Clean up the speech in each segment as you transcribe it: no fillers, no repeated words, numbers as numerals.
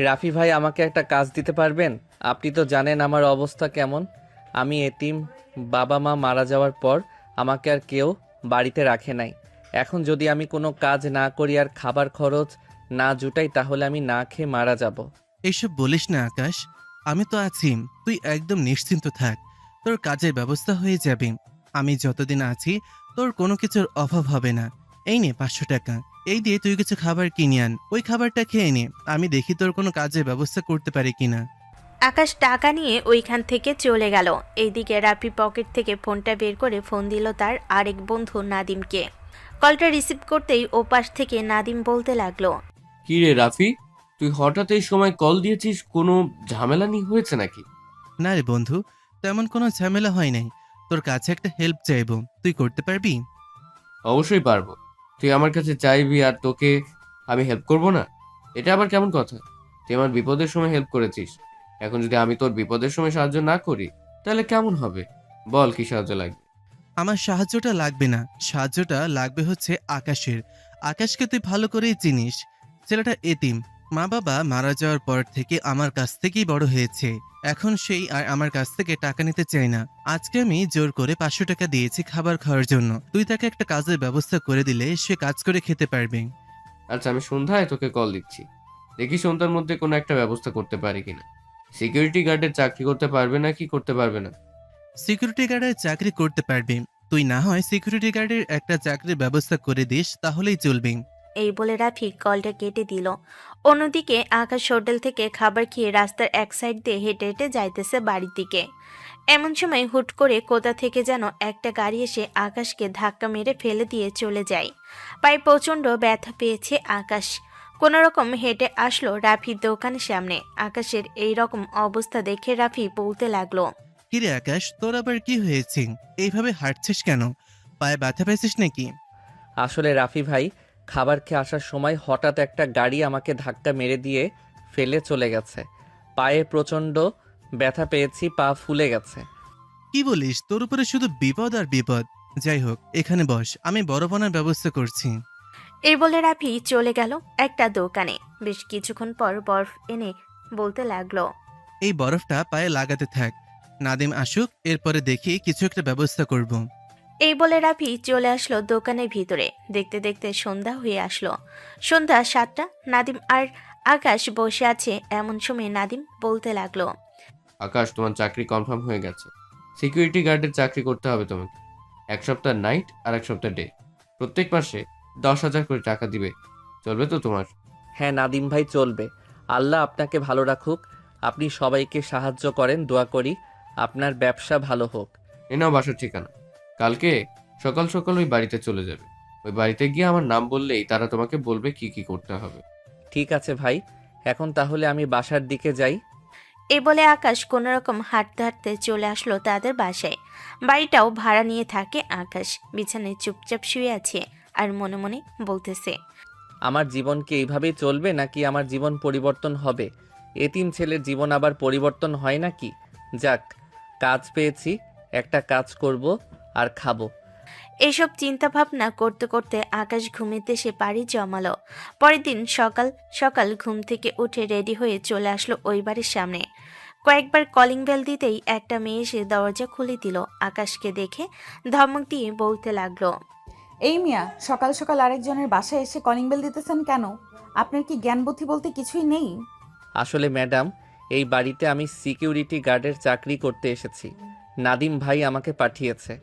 রাফি ভাই, আমাকে একটা কাজ দিতে পারবেন? আপনি তো জানেন আমার অবস্থা কেমন। আমি এতিম, বাবা মা মারা যাওয়ার পর আমাকে আর কেউ বাড়িতে রাখে নাই। এখন যদি আমি কোনো কাজ না করি আর খাবার খরচ না জুটাই, তাহলে আমি না খেয়ে মারা যাব। এইসব বলিস না আকাশ, আমি তো আছি। তুই একদম নিশ্চিন্ত থাক, তোর কাজের ব্যবস্থা হয়ে যাবে। আমি যতদিন আছি তোর কোনো কিছুর অভাব হবে না। এই নে 500 টাকা, এই দিয়ে তুই কিছু খাবার কিনে আন, ওই খাবারটা খেয়ে নে। আমি দেখি তোর কোনো কাজের ব্যবস্থা করতে পারি কিনা। আকাশ টাকা নিয়ে ওইখান থেকে চলে গেল। এইদিকে রাফি পকেট থেকে ফোনটা বের করে ফোন দিল তার আরেক বন্ধু নাদিমকে। কলটা রিসিভ করতেই ওপাশ থেকে নাদিম বলতে লাগলো, কি রে রাফি, তুই হঠাৎ এই সময় কল দিয়েছিস? কোনো ঝামেলা হয়েছে নাকি? না রে বন্ধু, তেমন কোনো ঝামেলা হয় নাই। তোর কাছে একটা হেল্প চাইবো, তুই করতে পারবি? অবশ্যই পারবো। তুই আমার কাছে চাইবি আর তোকে আমি হেল্প করব না? এটা আবার কেমন কথা? তুই আমার বিপদের সময় হেল্প করেছিস, এখন যদি আমি তোর বিপদের সময় সাহায্য না করি তাহলে কেমন হবে? বল, কি সাহায্য লাগবে? আমার সাহায্যটা লাগবে না, সাহায্যটা লাগবে হচ্ছে আকাশের। আকাশকে তুই ভালো করেই চিনিস। ছেলেটা এতিম, মা বাবা মারা যাওয়ার পর থেকে আমার কাছ থেকেই বড় হয়েছে। এখন সেই আর আমার কাছ থেকে টাকা নিতে চায় না। আজকে আমি জোর করে 500 টাকা দিয়েছি খাবার খাওয়ার জন্য। তুই তাকে একটা কাজের ব্যবস্থা করে দিলে সে কাজ করে খেতে পারবে। আচ্ছা, আমি সন্ধ্যায় তোকে কল দিচ্ছি, দেখি সন্ধ্যার মধ্যে কোনো একটা ব্যবস্থা করতে পারি কিনা। সিকিউরিটি গার্ডের চাকরি করতে পারবে না কি করতে পারবে না? সিকিউরিটি গার্ডের চাকরি করতে পারবে। তুই না হয় সিকিউরিটি গার্ডের একটা চাকরির ব্যবস্থা করে দিস, তাহলেই চলবে। এই বলে রাফি কলটা কেটে দিল। অন্যদিকে আকাশ হোটেল থেকে খাবার খেয়ে রাস্তার এক সাইড দিয়ে হেঁটে হেঁটে যাইতেছে বাড়ির দিকে। এমন সময় হুট করে কোথা থেকে যেন একটা গাড়ি এসে আকাশকে ধাক্কা মেরে ফেলে দিয়ে চলে যায়। পায়ে প্রচণ্ড ব্যথা পেয়েছে আকাশ। কোনো রকম হেঁটে আসলো রাফির দোকানের সামনে। আকাশের এই রকম অবস্থা দেখে রাফি বলতে লাগলো, কিরে আকাশ, তোর আবার কি হয়েছে? এইভাবে হাঁটছিস কেন? পায়ে ব্যথা পেয়েছিস নাকি? আসলে রাফি ভাই, খাবার খেয়ে আসার সময় হঠাৎ একটা গাড়ি আমাকে ধাক্কা মেরে দিয়ে ফেলে চলে গেছে। পায়ে প্রচণ্ড ব্যথা পেয়েছি, পা ফুলে গেছে। কি বলিস? তোর উপরে শুধু বিপদ আর বিপদ। যাই হোক, এখানে বস, আমি বরফানার ব্যবস্থা করছি। এই বলে রাফি চলে গেল একটা দোকানে। বেশ কিছুক্ষণ পর বরফ এনে বলতে লাগলো, এই বরফটা পায়ে লাগাতে থাক। নাদিম আসুক, এরপরে দেখি কিছু একটা ব্যবস্থা করব। এই বলে রাফি চলে আসলো দোকানের ভিতরে। দেখতে দেখতে সন্ধ্যা হয়ে আসলো। সন্ধ্যা 7টা। নাদিম আর আকাশ বসে আছে। এমন সময় নাদিম বলতে লাগলো, আকাশ, তোমার চাকরি কনফার্ম হয়ে গেছে। সিকিউরিটি গার্ডের চাকরি করতে হবে তোমাকে। 1 সপ্তাহ নাইট আর 1 সপ্তাহ ডে, প্রত্যেক মাসে 10,000 করে টাকা দিবে। চলবে তো তোমার? হ্যাঁ নাদিম ভাই, চলবে। আল্লাহ আপনাকে ভালো রাখুক। আপনি সবাইকে সাহায্য করেন, দোয়া করি আপনার ব্যবসা ভালো হোক। এ নাও বাসার ঠিকানা। কালকে সকাল সকাল ওই বাড়িতে চলে যাবে। ওই বাড়িতে গিয়ে আমার নাম বললেই তারা তোমাকে বলবে কি কি করতে হবে। ঠিক আছে ভাই, এখন তাহলে আমি বাসার দিকে যাই। এই বলে আকাশ কোনো রকম হাঁটতে হাঁটতে চলে আসলো তাদের বাসায়। বাড়িটাও ভাড়া নিয়ে থাকে আকাশ। বিছানায় চুপচাপ শুয়ে আছে আর মনে মনে বলতেছে, আমার জীবন কি এইভাবেই চলবে নাকি আমার জীবন পরিবর্তন হবে? এতিম ছেলের জীবন আবার পরিবর্তন হয় নাকি? যাক, কাজ পেয়েছি, একটা কাজ করব আর খাবো। এইসব চিন্তা ভাবনা করতে করতে আকাশ ঘুমিতে সে পাড়ি জমালো। পরের দিন সকাল সকাল ঘুম থেকে উঠে রেডি হয়ে চলে আসলো ওই বাড়ির সামনে। কয়েকবার কলিং বেল দিতেই একটা মেয়ে এসে দরজা খুলে দিল। আকাশকে দেখে ধমক দিয়ে বলতে লাগলো, এই মিয়া, সকাল সকাল আরেকজনের বাসায় এসে কলিং বেল দিতেছেন কেন? আপনার কি জ্ঞান বুদ্ধি বলতে কিছুই নেই? আসলে ম্যাডাম, এই বাড়িতে আমি সিকিউরিটি গার্ডের চাকরি করতে এসেছি। নাদিম ভাই আমাকে পাঠিয়েছে।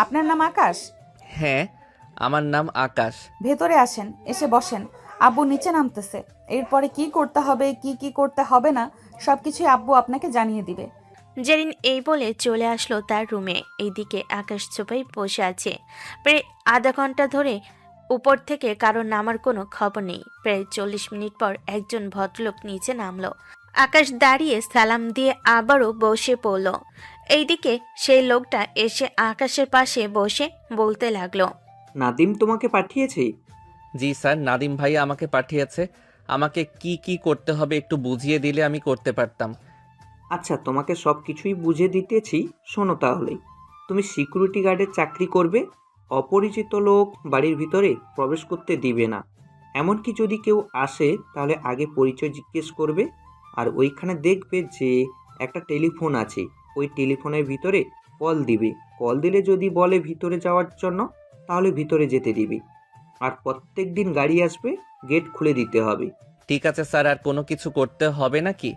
আপনার নাম আকাশ? হ্যাঁ, আমার নাম আকাশ। ভেতরে আসেন, এসে বসেন। আব্বু নিচে নামতেছে। এরপরে কি করতে হবে কি কি করতে হবে না সবকিছুই আব্বু আপনাকে জানিয়ে দিবে। জেরিন এই বলে চলে আসলো তার রুমে। এইদিকে আকাশ চোপাই বসে আছে। প্রায় আধা ঘন্টা ধরে উপর থেকে কারো নামার কোনো খবর নেই। প্রায় 40 মিনিট পর একজন ভদ্রলোক নিচে নামলো। আকাশ দাঁড়িয়ে সালাম দিয়ে আবারও বসে পড়ল। এইদিকে সেই লোকটা এসে আকাশের পাশে বসে বলতে লাগলো, নাদিম তোমাকে পাঠিয়েছে? জি স্যার, নাদিম ভাই আমাকে পাঠিয়েছে। আমাকে কি কি করতে হবে একটু বুঝিয়ে দিলে আমি করতে পারতাম। আচ্ছা, তোমাকে সব কিছুই বুঝে দিতেছি, শোনো তাহলে। তুমি সিকিউরিটি গার্ডের চাকরি করবে। অপরিচিত লোক বাড়ির ভিতরে প্রবেশ করতে দিবে না। এমনকি যদি কেউ আসে তাহলে আগে পরিচয় জিজ্ঞেস করবে, আর ওইখানে দেখবে যে একটা টেলিফোন আছে, ওই টেলিফোনের ভিতরে কল দিবে। কল দিলে যদি বলে ভিতরে যাওয়ার জন্য, তাহলে ভিতরে যেতে দিবি। আর প্রত্যেক দিন গাড়ি আসবে, গেট খুলে দিতে হবে। ঠিক আছে স্যার, আর কোনো কিছু করতে হবে নাকি?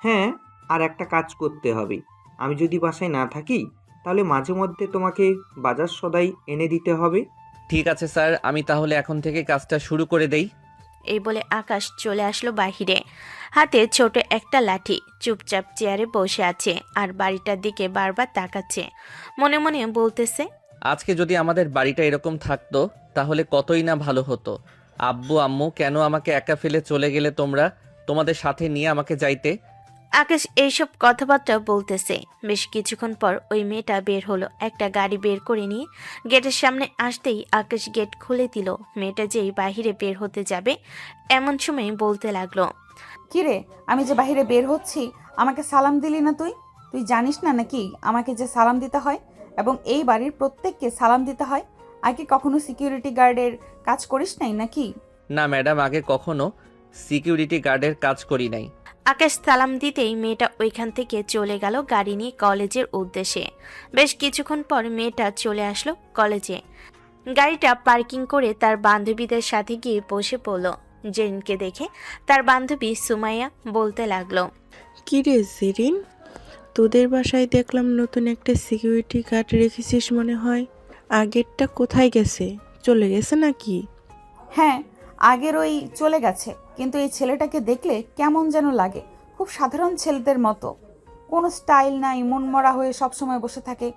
হ্যাঁ, আর একটা কাজ করতে হবে। আমি যদি বাসায় না থাকি তাহলে মাঝে মধ্যে তোমাকে বাজার সদাই এনে দিতে হবে। ঠিক আছে স্যার, আমি তাহলে এখন থেকে কাজটা শুরু করে দেই। এই বলে আকাশ চলে আসলো বাহিরে, হাতে ছোট একটা লাঠি। চুপচাপ চেয়ারে বসে আছে আর বাড়িটার দিকে বারবার তাকাচ্ছে। মনে মনে বলতেছে, আজকে যদি আমাদের বাড়িটা এরকম থাকতো তাহলে কতই না ভালো হতো। আব্বু আম্মু কেন আমাকে একা ফেলে চলে গেলে তোমরা? তোমাদের সাথে নিয়ে আমাকে যাইতে। আকাশ এইসব কথাবার্তা বলতেছে। বেশ কিছুক্ষণ পর ওই মেয়েটা বের হলো। একটা গাড়ি বের করে নিয়ে গেটের সামনে আসতেই আকাশ গেট খুলে দিল। মেয়েটা যেই বাহিরে বের হতে যাবে এমন সময় বলতে লাগলো, কিরে, আমি যে বাইরে বের হচ্ছি, আমাকে সালাম দিলি না তুই? তুই জানিস না নাকি আমাকে যে সালাম দিতে হয় এবং এই বাড়ির প্রত্যেককে সালাম দিতে হয়? আগে কখনো সিকিউরিটি গার্ডের কাজ করিস নাই নাকি? না ম্যাডাম, আগে কখনো সিকিউরিটি গার্ডের কাজ করি নাই। আকাশ সালাম দিতেই মেয়েটা ওইখান থেকে চলে গেল গাড়ি নিয়ে কলেজের উদ্দেশ্যে। বেশ কিছুক্ষণ পর মেয়েটা চলে আসলো কলেজে। গাড়িটা পার্কিং করে তার বান্ধবীদের সাথে গিয়ে বসে পড়ল। জেরিনকে দেখে তার বান্ধবী সুমাইয়া বলতে লাগলো, কিরে জেরিন, তোদের বাসায় দেখলাম নতুন একটা সিকিউরিটি গার্ড রেখেছিস মনে হয়। আগেরটা কোথায় গেছে? চলে গেছে নাকি? হ্যাঁ, আগের ওই চলে গেছে, কিন্তু এই ছেলেটাকে দেখলে কেমন যেন লাগে। খুব সাধারণ ছেলেদের মতো, কোনো স্টাইল নাই, মনমরা হয়ে সবসময় বসে থাকে।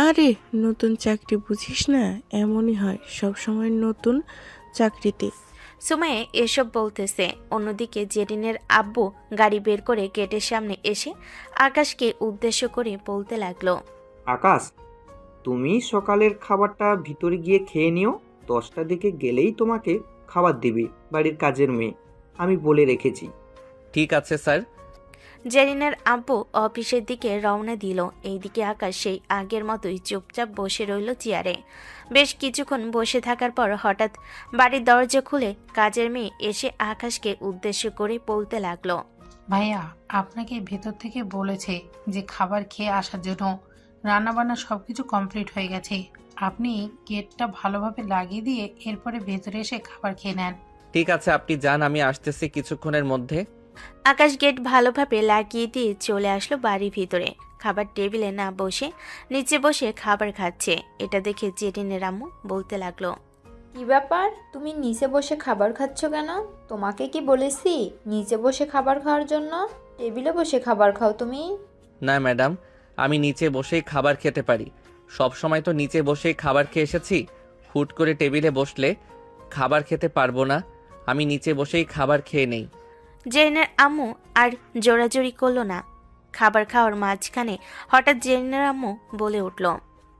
আরে নতুন চাকরি বুঝিস না, এমনই হয় সব সময় নতুন চাকরিতে। সুমাইয়া এসব বলতেছে। অন্যদিকে জেরিনের আব্বু গাড়ি বের করে গেটের সামনে এসে আকাশকে উদ্দেশ্য করে বলতে লাগলো, আকাশ, তুমি সকালের খাবারটা ভিতরে গিয়ে খেয়ে নিও। 10টার দিকে গেলেই তোমাকে খাবার দিবে বাড়ির কাজের মেয়ে, আমি বলে রেখেছি। ঠিক আছে স্যার। জেরিনের আব্বু অফিসের দিকে রওনা দিল। এইদিকে আকাশ সেই আগের মতোই চুপচাপ বসে রইল চেয়ারে। বেশ কিছুক্ষণ বসে থাকার পর হঠাৎ বাড়ির দরজা খুলে কাজের মেয়ে এসে আকাশকে উদ্দেশ্য করে বলতে লাগলো, ভাইয়া আপনাকে ভেতর থেকে বলেছে যে খাবার খেয়ে আসার জন্য। রান্নাবান্না সব কিছু কমপ্লিট হয়ে গেছে। আপনি গেটটা ভালোভাবে লাগিয়ে দিয়ে এরপরে ভেতরে এসে খাবার খেয়ে নেন। ঠিক আছে, আপনি যান, আমি আসতেছি কিছুক্ষণের মধ্যে। আকাশ গেট ভালোভাবে লাগিয়ে দিয়ে চলে আসলো বাড়ির ভিতরে। খাবার টেবিলে না বসে নিচে বসে খাবার খাচ্ছে। এটা দেখে জেরিনের আম্মু বলতে লাগলো, কি ব্যাপার, তুমি নিচে বসে খাবার খাচ্ছ কেন? তোমাকে কি বলেছি নিচে বসে খাবার খাওয়ার জন্য? টেবিলে বসে খাবার খাও তুমি। না ম্যাডাম, আমি নিচে বসেই খাবার খেতে পারি। সব সময় তো নিচে বসেই খাবার খেয়ে এসেছি। হুট করে টেবিলে বসলে খাবার খেতে পারবো না। আমি নিচে বসেই খাবার খেয়ে নেই। জেরিনের আম্মু আর জোরাজোরি করলো না। খাবার খাওয়ার মাঝখানে হঠাৎ জেরিনের আম্মু বলে উঠল,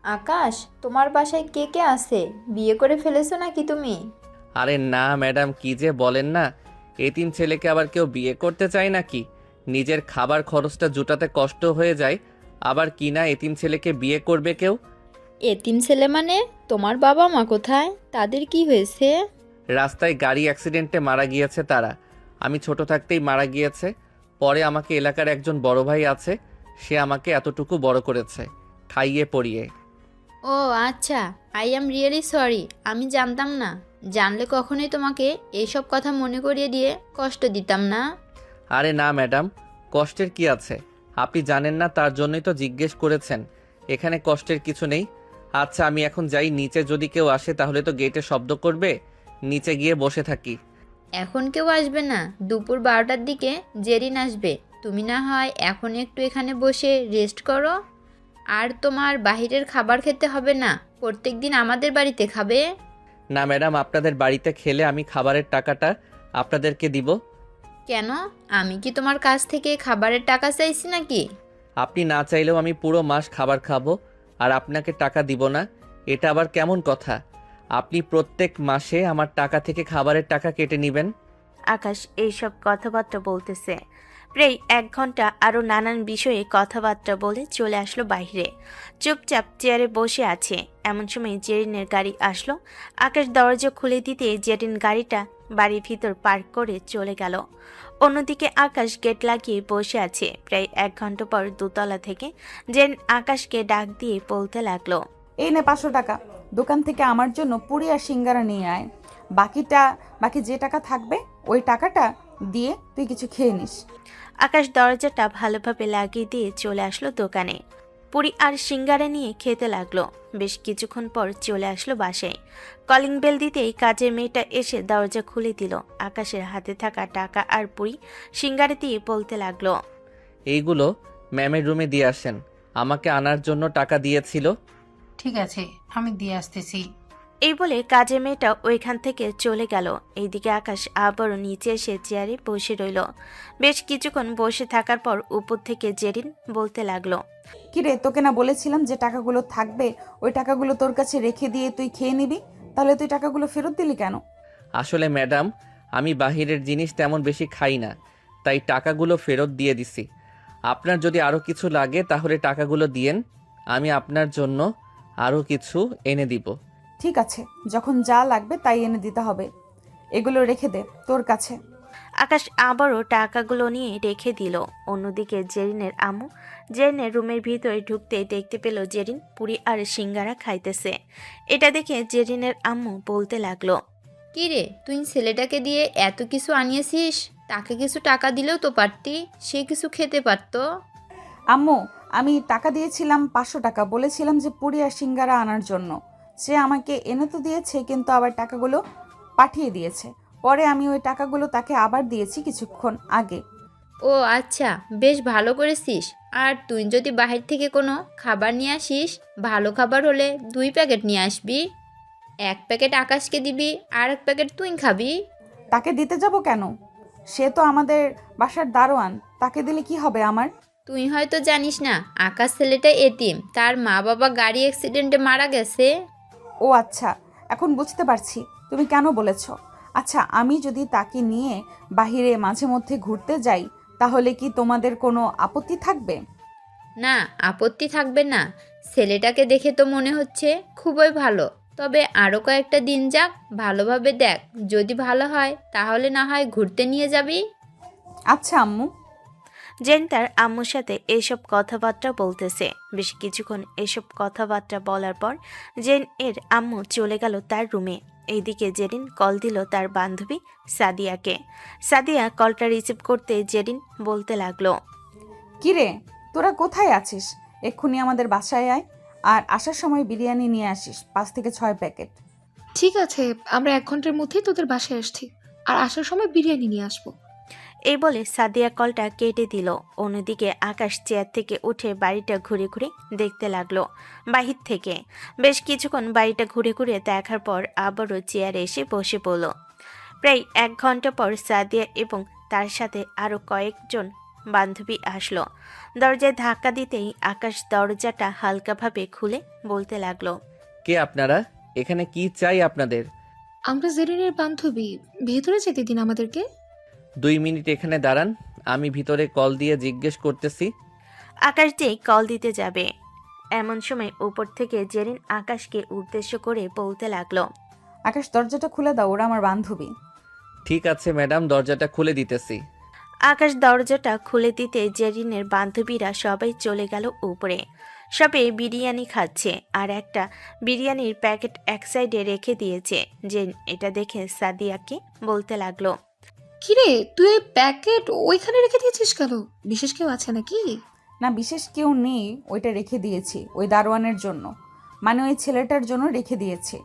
আকাশ, তোমার বাসায় কে কে আছে? বিয়ে করে ফেলেছো নাকি তুমি? আরে না ম্যাডাম, কি যে বলেন না। এতিম ছেলেকে আবার কেউ বিয়ে করতে চায় নাকি? নিজের খাবার খরচটা জুটাতে কষ্ট হয়ে যায়, আবার কি না এতিম ছেলেকে বিয়ে করবে কেউ? এতিম ছেলে মানে? তোমার বাবা মা কোথায়? তাদের কি হয়েছে? রাস্তায় গাড়ি অ্যাক্সিডেন্টে মারা গিয়েছে তারা। আমি ছোট থাকতেই মারা গিয়েছে। পরে আমাকে এলাকার একজন বড় ভাই আছে, সে আমাকে এতটুকু বড় করেছে, খাইয়ে পরিয়ে। ও আচ্ছা, আই অ্যাম রিয়েলি সরি। আমি জানতাম না। জানলে কখনোই তোমাকে এইসব কথা মনে করিয়ে দিয়ে কষ্ট দিতাম না। আরে না ম্যাডাম, কষ্টের কি আছে? আপনি জানেন না, তার জন্যই তো জিজ্ঞেস করেছেন। এখানে কষ্টের কিছু নেই। আচ্ছা আমি এখন যাই, নিচে যদি কেউ আসে তাহলে তো গেটে শব্দ করবে। নিচে গিয়ে বসে থাকি। এখন কেউ আসবে না, দুপুর 12টার দিকে জেরিন আসবে। তুমি না হয় এখন একটু এখানে বসে রেস্ট করো। আর তোমার বাহিরের খাবার খেতে হবে না, প্রত্যেক দিন আমাদের বাড়িতে খাবে। না ম্যাডাম, আপনাদের বাড়িতে খেলে আমি খাবারের টাকাটা আপনাদেরকে দিব। কেন? আমি কি তোমার কাছ থেকে খাবারের টাকা চাইছি নাকি? আপনি না চাইলেও আমি পুরো মাস খাবার খাবো আর আপনাকে টাকা দিব না, এটা আবার কেমন কথা? আপনি প্রত্যেক মাসে আমার টাকা থেকে খাবারের টাকা কেটে নেবেন। আকাশ এইসব কথাবার্তা বলতেছে। প্রায় 1 ঘন্টা আরও নানান বিষয়ে কথাবার্তা বলে চলে আসলো বাইরে। চুপচাপ চেয়ারে বসে আছে। এমন সময় জেরিনের গাড়ি আসলো। আকাশ দরজা খুলে দিতে জেরিন গাড়িটা বাড়ির ভিতর পার্ক করে চলে গেল। অন্যদিকে আকাশ গেট লাগিয়ে বসে আছে। প্রায় 1 ঘন্টা পর দোতলা থেকে জেরিন আকাশকে ডাক দিয়ে বলতে লাগলো, এই নে 500 টাকা, দোকান থেকে আমার জন্য পুরি আর সিঙ্গারা নিয়ে আয়। বাকি যে টাকা থাকবে ওই টাকাটা দিয়ে তুই কিছু খেয়ে নিস। আকাশ দরজাটা ভালোভাবে লাগিয়ে দিয়ে চলে আসলো দোকানে। পুরি আর সিঙ্গারা নিয়ে খেতে লাগলো। বেশ কিছুক্ষণ পর চলে আসলো বাসায়। কলিং বেল দিতেই কাজের মেয়েটা এসে দরজা খুলে দিল। আকাশের হাতে থাকা টাকা আর পুরি সিঙ্গারা দিয়ে বলতে লাগলো, এইগুলো ম্যামের রুমে দিয়ে আসেন, আমাকে আনার জন্য টাকা দিয়েছিল। ঠিক আছে, আমি দিয়ে আসতেছি। এই বলে কাজের মেয়েটা ওইখান থেকে চলে গেল। এইদিকে আকাশ আবারও নিচে এসে চেয়ারে বসে রইল। বেশ কিছুক্ষণ বসে থাকার পর উপর থেকে জেরিন বলতে লাগলো, কিরে, তোকে না বলেছিলাম যে টাকাগুলো থাকবে ওই টাকাগুলো তোর কাছে রেখে দিয়ে তুই খেয়ে নিবি, তাহলে তুই টাকাগুলো ফেরত দিলি কেন? আসলে ম্যাডাম, আমি বাহিরের জিনিস তেমন বেশি খাই না, তাই টাকাগুলো ফেরত দিয়ে দিছি। আপনার যদি আরও কিছু লাগে তাহলে টাকাগুলো দিয়েন, আমি আপনার জন্য আরও কিছু এনে দিব। ঠিক আছে, যখন যা লাগবে তাই এনে দিতে হবে। এগুলো রেখে দে তোর কাছে। আকাশ আবারও টাকাগুলো নিয়ে রেখে দিল। অন্যদিকে জেরিনের আম্মু জেরিনের রুমের ভিতরে ঢুকতে দেখতে পেল জেরিন পুরি আর সিঙ্গারা খাইতেছে। এটা দেখে জেরিনের আম্মু বলতে লাগলো, কি রে, তুই ছেলেটাকে দিয়ে এত কিছু আনিয়েছিস, তাকে কিছু টাকা দিলেও তো পারতি, সে কিছু খেতে পারতো। আম্মু, আমি টাকা দিয়েছিলাম 500 টাকা, বলেছিলাম যে পুরি আর সিঙ্গারা আনার জন্য। সে আমাকে এনে তো দিয়েছে, কিন্তু আবার টাকাগুলো পাঠিয়ে দিয়েছে। পরে আমি ওই টাকাগুলো তাকে আবার দিয়েছি কিছুক্ষণ আগে। ও আচ্ছা, বেশ ভালো করেছিস। আর তুই যদি বাহির থেকে কোনো খাবার নিয়ে আসিস, ভালো খাবার হলে 2 প্যাকেট নিয়ে আসবি। 1 প্যাকেট আকাশকে দিবি, আর 1 প্যাকেট তুই খাবি। তাকে দিতে যাব কেন? সে তো আমাদের বাসার দারোয়ান, তাকে দিলে কি হবে আমার? তুই হয়তো জানিস না, আকাশ ছেলেটা এতিম, তার মা বাবা গাড়ি অ্যাক্সিডেন্টে মারা গেছে। ও আচ্ছা, এখন বুঝতে পারছি তুমি কেন বলেছ। আচ্ছা, আমি যদি তাকে নিয়ে বাহিরে মাঝে মধ্যে ঘুরতে যাই, তাহলে কি তোমাদের কোনো আপত্তি থাকবে? না, আপত্তি থাকবে না। ছেলেটাকে দেখে তো মনে হচ্ছে খুবই ভালো। তবে আরও কয়েকটা দিন যাক, ভালোভাবে দেখ, যদি ভালো হয় তাহলে না হয় ঘুরতে নিয়ে যাবি। আচ্ছা আম্মু। জেন তার আম্মুর সাথে এইসব কথাবার্তা বলতেছে। বেশ কিছুক্ষণ এসব কথাবার্তা বলার পর জেন এর আম্মু চলে গেল তার রুমে। এইদিকে জেরিন কল দিল তার বান্ধবী সাদিয়াকে। সাদিয়া কলটা রিসিভ করতে জেরিন বলতে লাগলো, কিরে, তোরা কোথায় আছিস? এক্ষুনি আমাদের বাসায় আয়, আর আসার সময় বিরিয়ানি নিয়ে আসিস 5 থেকে 6 প্যাকেট। ঠিক আছে, আমরা 1 ঘন্টার মধ্যেই তোদের বাসায় আসছি, আর আসার সময় বিরিয়ানি নিয়ে আসবো। এই বলে সাদিয়া কলটা কেটে দিল। অন্যদিকে আকাশ চেয়ার থেকে উঠে বাড়িটা ঘুরে ঘুরে দেখতে লাগলো বাহির থেকে। বেশ কিছুক্ষণ বাড়িটা ঘুরে ঘুরে দেখার পর আবারও চেয়ারে এসে বসে পড়ল। প্রায় 1 ঘন্টা পর সাদিয়া এবং তার সাথে আরও কয়েকজন বান্ধবী আসলো। দরজায় ধাক্কা দিতেই আকাশ দরজাটা হালকাভাবে খুলে বলতে লাগলো, কে আপনারা? এখানে কি চাই আপনাদের? আমরা জেরিনের বান্ধবী, ভেতরে যেতে দিন আমাদেরকে। 2 মিনিট এখানে দাঁড়ান, আমি ভিতরে কল দিয়ে জিজ্ঞেস করতেছি। আকাশ যেই কল দিতে যাবে, এমন সময় উপর থেকে জেরিন আকাশকে উদ্দেশ্য করে বলতে লাগলো, আকাশ, দরজাটা খুলে দাও, ওরা আমার বান্ধবী। ঠিক আছে ম্যাডাম, দরজাটা খুলে দিতেছি। আকাশ দরজাটা খুলে দিতে জেরিনের বান্ধবীরা সবাই চলে গেল উপরে। সবে বিরিয়ানি খাচ্ছে, আর একটা বিরিয়ানির প্যাকেট এক সাইডে রেখে দিয়েছে। জেন এটা দেখে সাদিয়াকে বলতে লাগলো, কিরে, তুই এই প্যাকেট ওইখানে রেখে দিয়েছিস কেন? বিশেষ কেউ আছে নাকি? না, বিশেষ কেউ নেই, ওইটা রেখে দিয়েছি ওই দারোয়ানের জন্য, মানে ওই ছেলেটার জন্য রেখে দিয়েছি।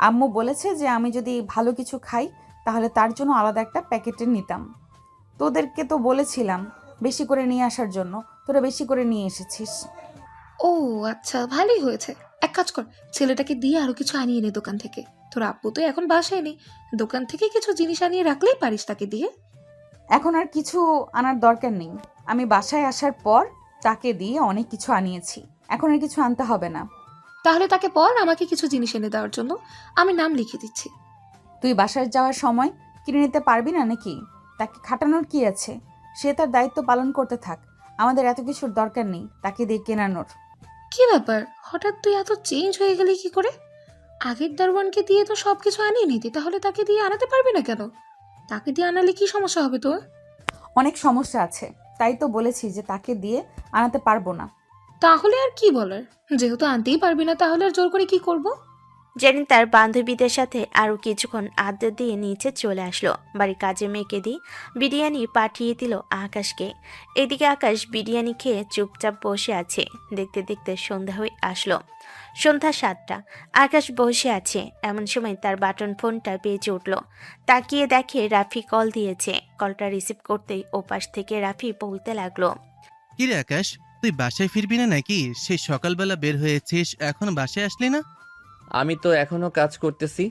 আম্মু বলেছে যে আমি যদি ভালো কিছু খাই তাহলে তার জন্য আলাদা একটা প্যাকেটে নিতাম। তোদেরকে তো বলেছিলাম বেশি করে নিয়ে আসার জন্য, তোরা বেশি করে নিয়ে এসেছিস। ও আচ্ছা, ভালোই হয়েছে। এক কাজ কর, ছেলেটাকে দিয়ে আরো কিছু আনিয়ে নে দোকান থেকে। তোর আব্বু তো এখন বাসায় নেই, দোকান থেকে কিছু জিনিস আনিয়ে রাখলেই পারিস তাকে দিয়ে। এখন আর কিছু আনার দরকার নেই, আমি বাসায় আসার পর তাকে দিয়ে অনেক কিছু আনিয়েছি, এখন আর কিছু আনতে হবে না। তাহলে তাকে বল আমাকে কিছু জিনিস এনে দেওয়ার জন্য, আমি নাম লিখে দিচ্ছি। তুই বাসায় যাওয়ার সময় কিনে নিতে পারবি না নাকি? তাকে খাটানোর কি আছে? সে তার দায়িত্ব পালন করতে থাক, আমাদের এত কিছুর দরকার নেই তাকে দিয়ে কেনানোর। কি ব্যাপার, হঠাৎ তুই এত চেঞ্জ হয়ে গেলি কি করে? আগের দারোয়ানকে দিয়ে তো সব কিছু আনিয়ে নিতি, তাহলে তাকে দিয়ে আনাতে পারবি না কেন? তাকে দিয়ে আনালে কি সমস্যা হবে তোর? অনেক সমস্যা আছে, তাই তো বলেছি যে তাকে দিয়ে আনাতে পারবো না। তাহলে আর কি বলার, যেহেতু আনতেই পারবি না তাহলে আর জোর করে কি করব? জেরিন তার বান্ধবীদের সাথে আরও কিছুক্ষণ আড্ডা দিয়ে নিচে চলে আসলো। বাড়ির কাজে মেয়েকে দিয়ে বিরিয়ানি পাঠিয়ে দিল আকাশকে। এদিকে আকাশ বিরিয়ানি খেয়ে চুপচাপ বসে আছে। দেখতে দেখতে সন্ধ্যা হয়ে আসলো। সন্ধ্যা 7টা। আকাশ বসে আছে, এমন সময় তার বাটন ফোনটা বেজে উঠল। তাকিয়ে দেখে রাফি কল দিয়েছে। কলটা রিসিভ করতেই ওপাশ থেকে রাফি বলতে লাগলো, কিরে আকাশ, তুই বাসায় ফিরবি না নাকি? সেই সকালবেলা বের হয়েছিস, এখন বাসায় আসলি না? আমি তো এখনো কাজ করতেছি।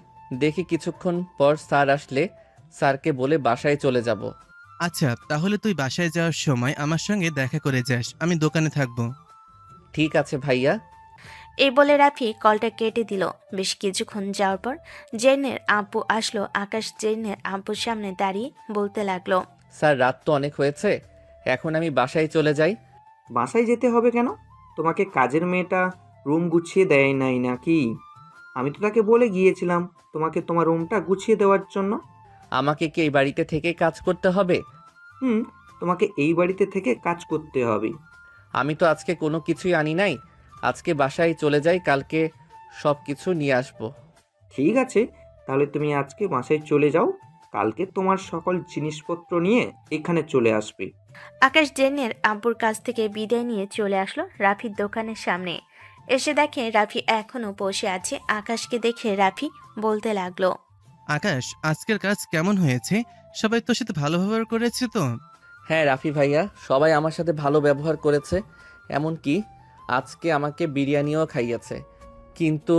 দেখি কিছুক্ষণ পর স্যার আসলে স্যারকে বলে বাসায় চলে যাব। আচ্ছা, তাহলে তুই বাসায় যাওয়ার সময় আমার সঙ্গে দেখা করে যাস, আমি দোকানে থাকবো। ঠিক আছে ভাইয়া। এই বলে রাফি কলটা কেটে দিল। বেশ কিছুক্ষণ যাওয়ার পর জেনের আব্বু আসলো। আকাশ জেনের আব্বুর সামনে দাঁড়িয়ে বলতে লাগলো, স্যার রাত তো অনেক হয়েছে, এখন আমি বাসায় চলে যাই। বাসায় যেতে হবে কেন? তোমাকে কাজের মেয়েটা রুম গুছিয়ে দেয় নাই নাকি? আমি তো তাকে বলে গিয়েছিলাম তোমাকে তোমার রুমটা গুছিয়ে দেওয়ার জন্য। আমাকে কি এই বাড়িতে থেকে কাজ করতে হবে? হুম, তোমাকে এই বাড়িতে থেকে কাজ করতে হবে। আমি তো আজকে কোনো কিছুই আনি নাই। আজকে বাসায় চলে যাই, কালকে সব কিছু নিয়ে আসবো। ঠিক আছে, তাহলে তুমি আজকে বাসায় চলে যাও, কালকে তোমার সকল জিনিসপত্র নিয়ে এখানে চলে আসবে। আকাশ জেনের আব্বুর কাছ থেকে বিদায় নিয়ে চলে আসলো রাফির দোকানের সামনে। এসে দেখে রাফি এখনো বসে আছে। আকাশকে দেখে রাফি বলতে লাগলো, আকাশ, আজকের কাজ কেমন হয়েছে? সবাই তোর সাথে ভালো ব্যবহার করেছে তো? হ্যাঁ রাফি ভাইয়া, সবাই আমার সাথে ভালো ব্যবহার করেছে। এমনকি আজকে আমাকে বিরিয়ানিও খাইয়েছে। কিন্তু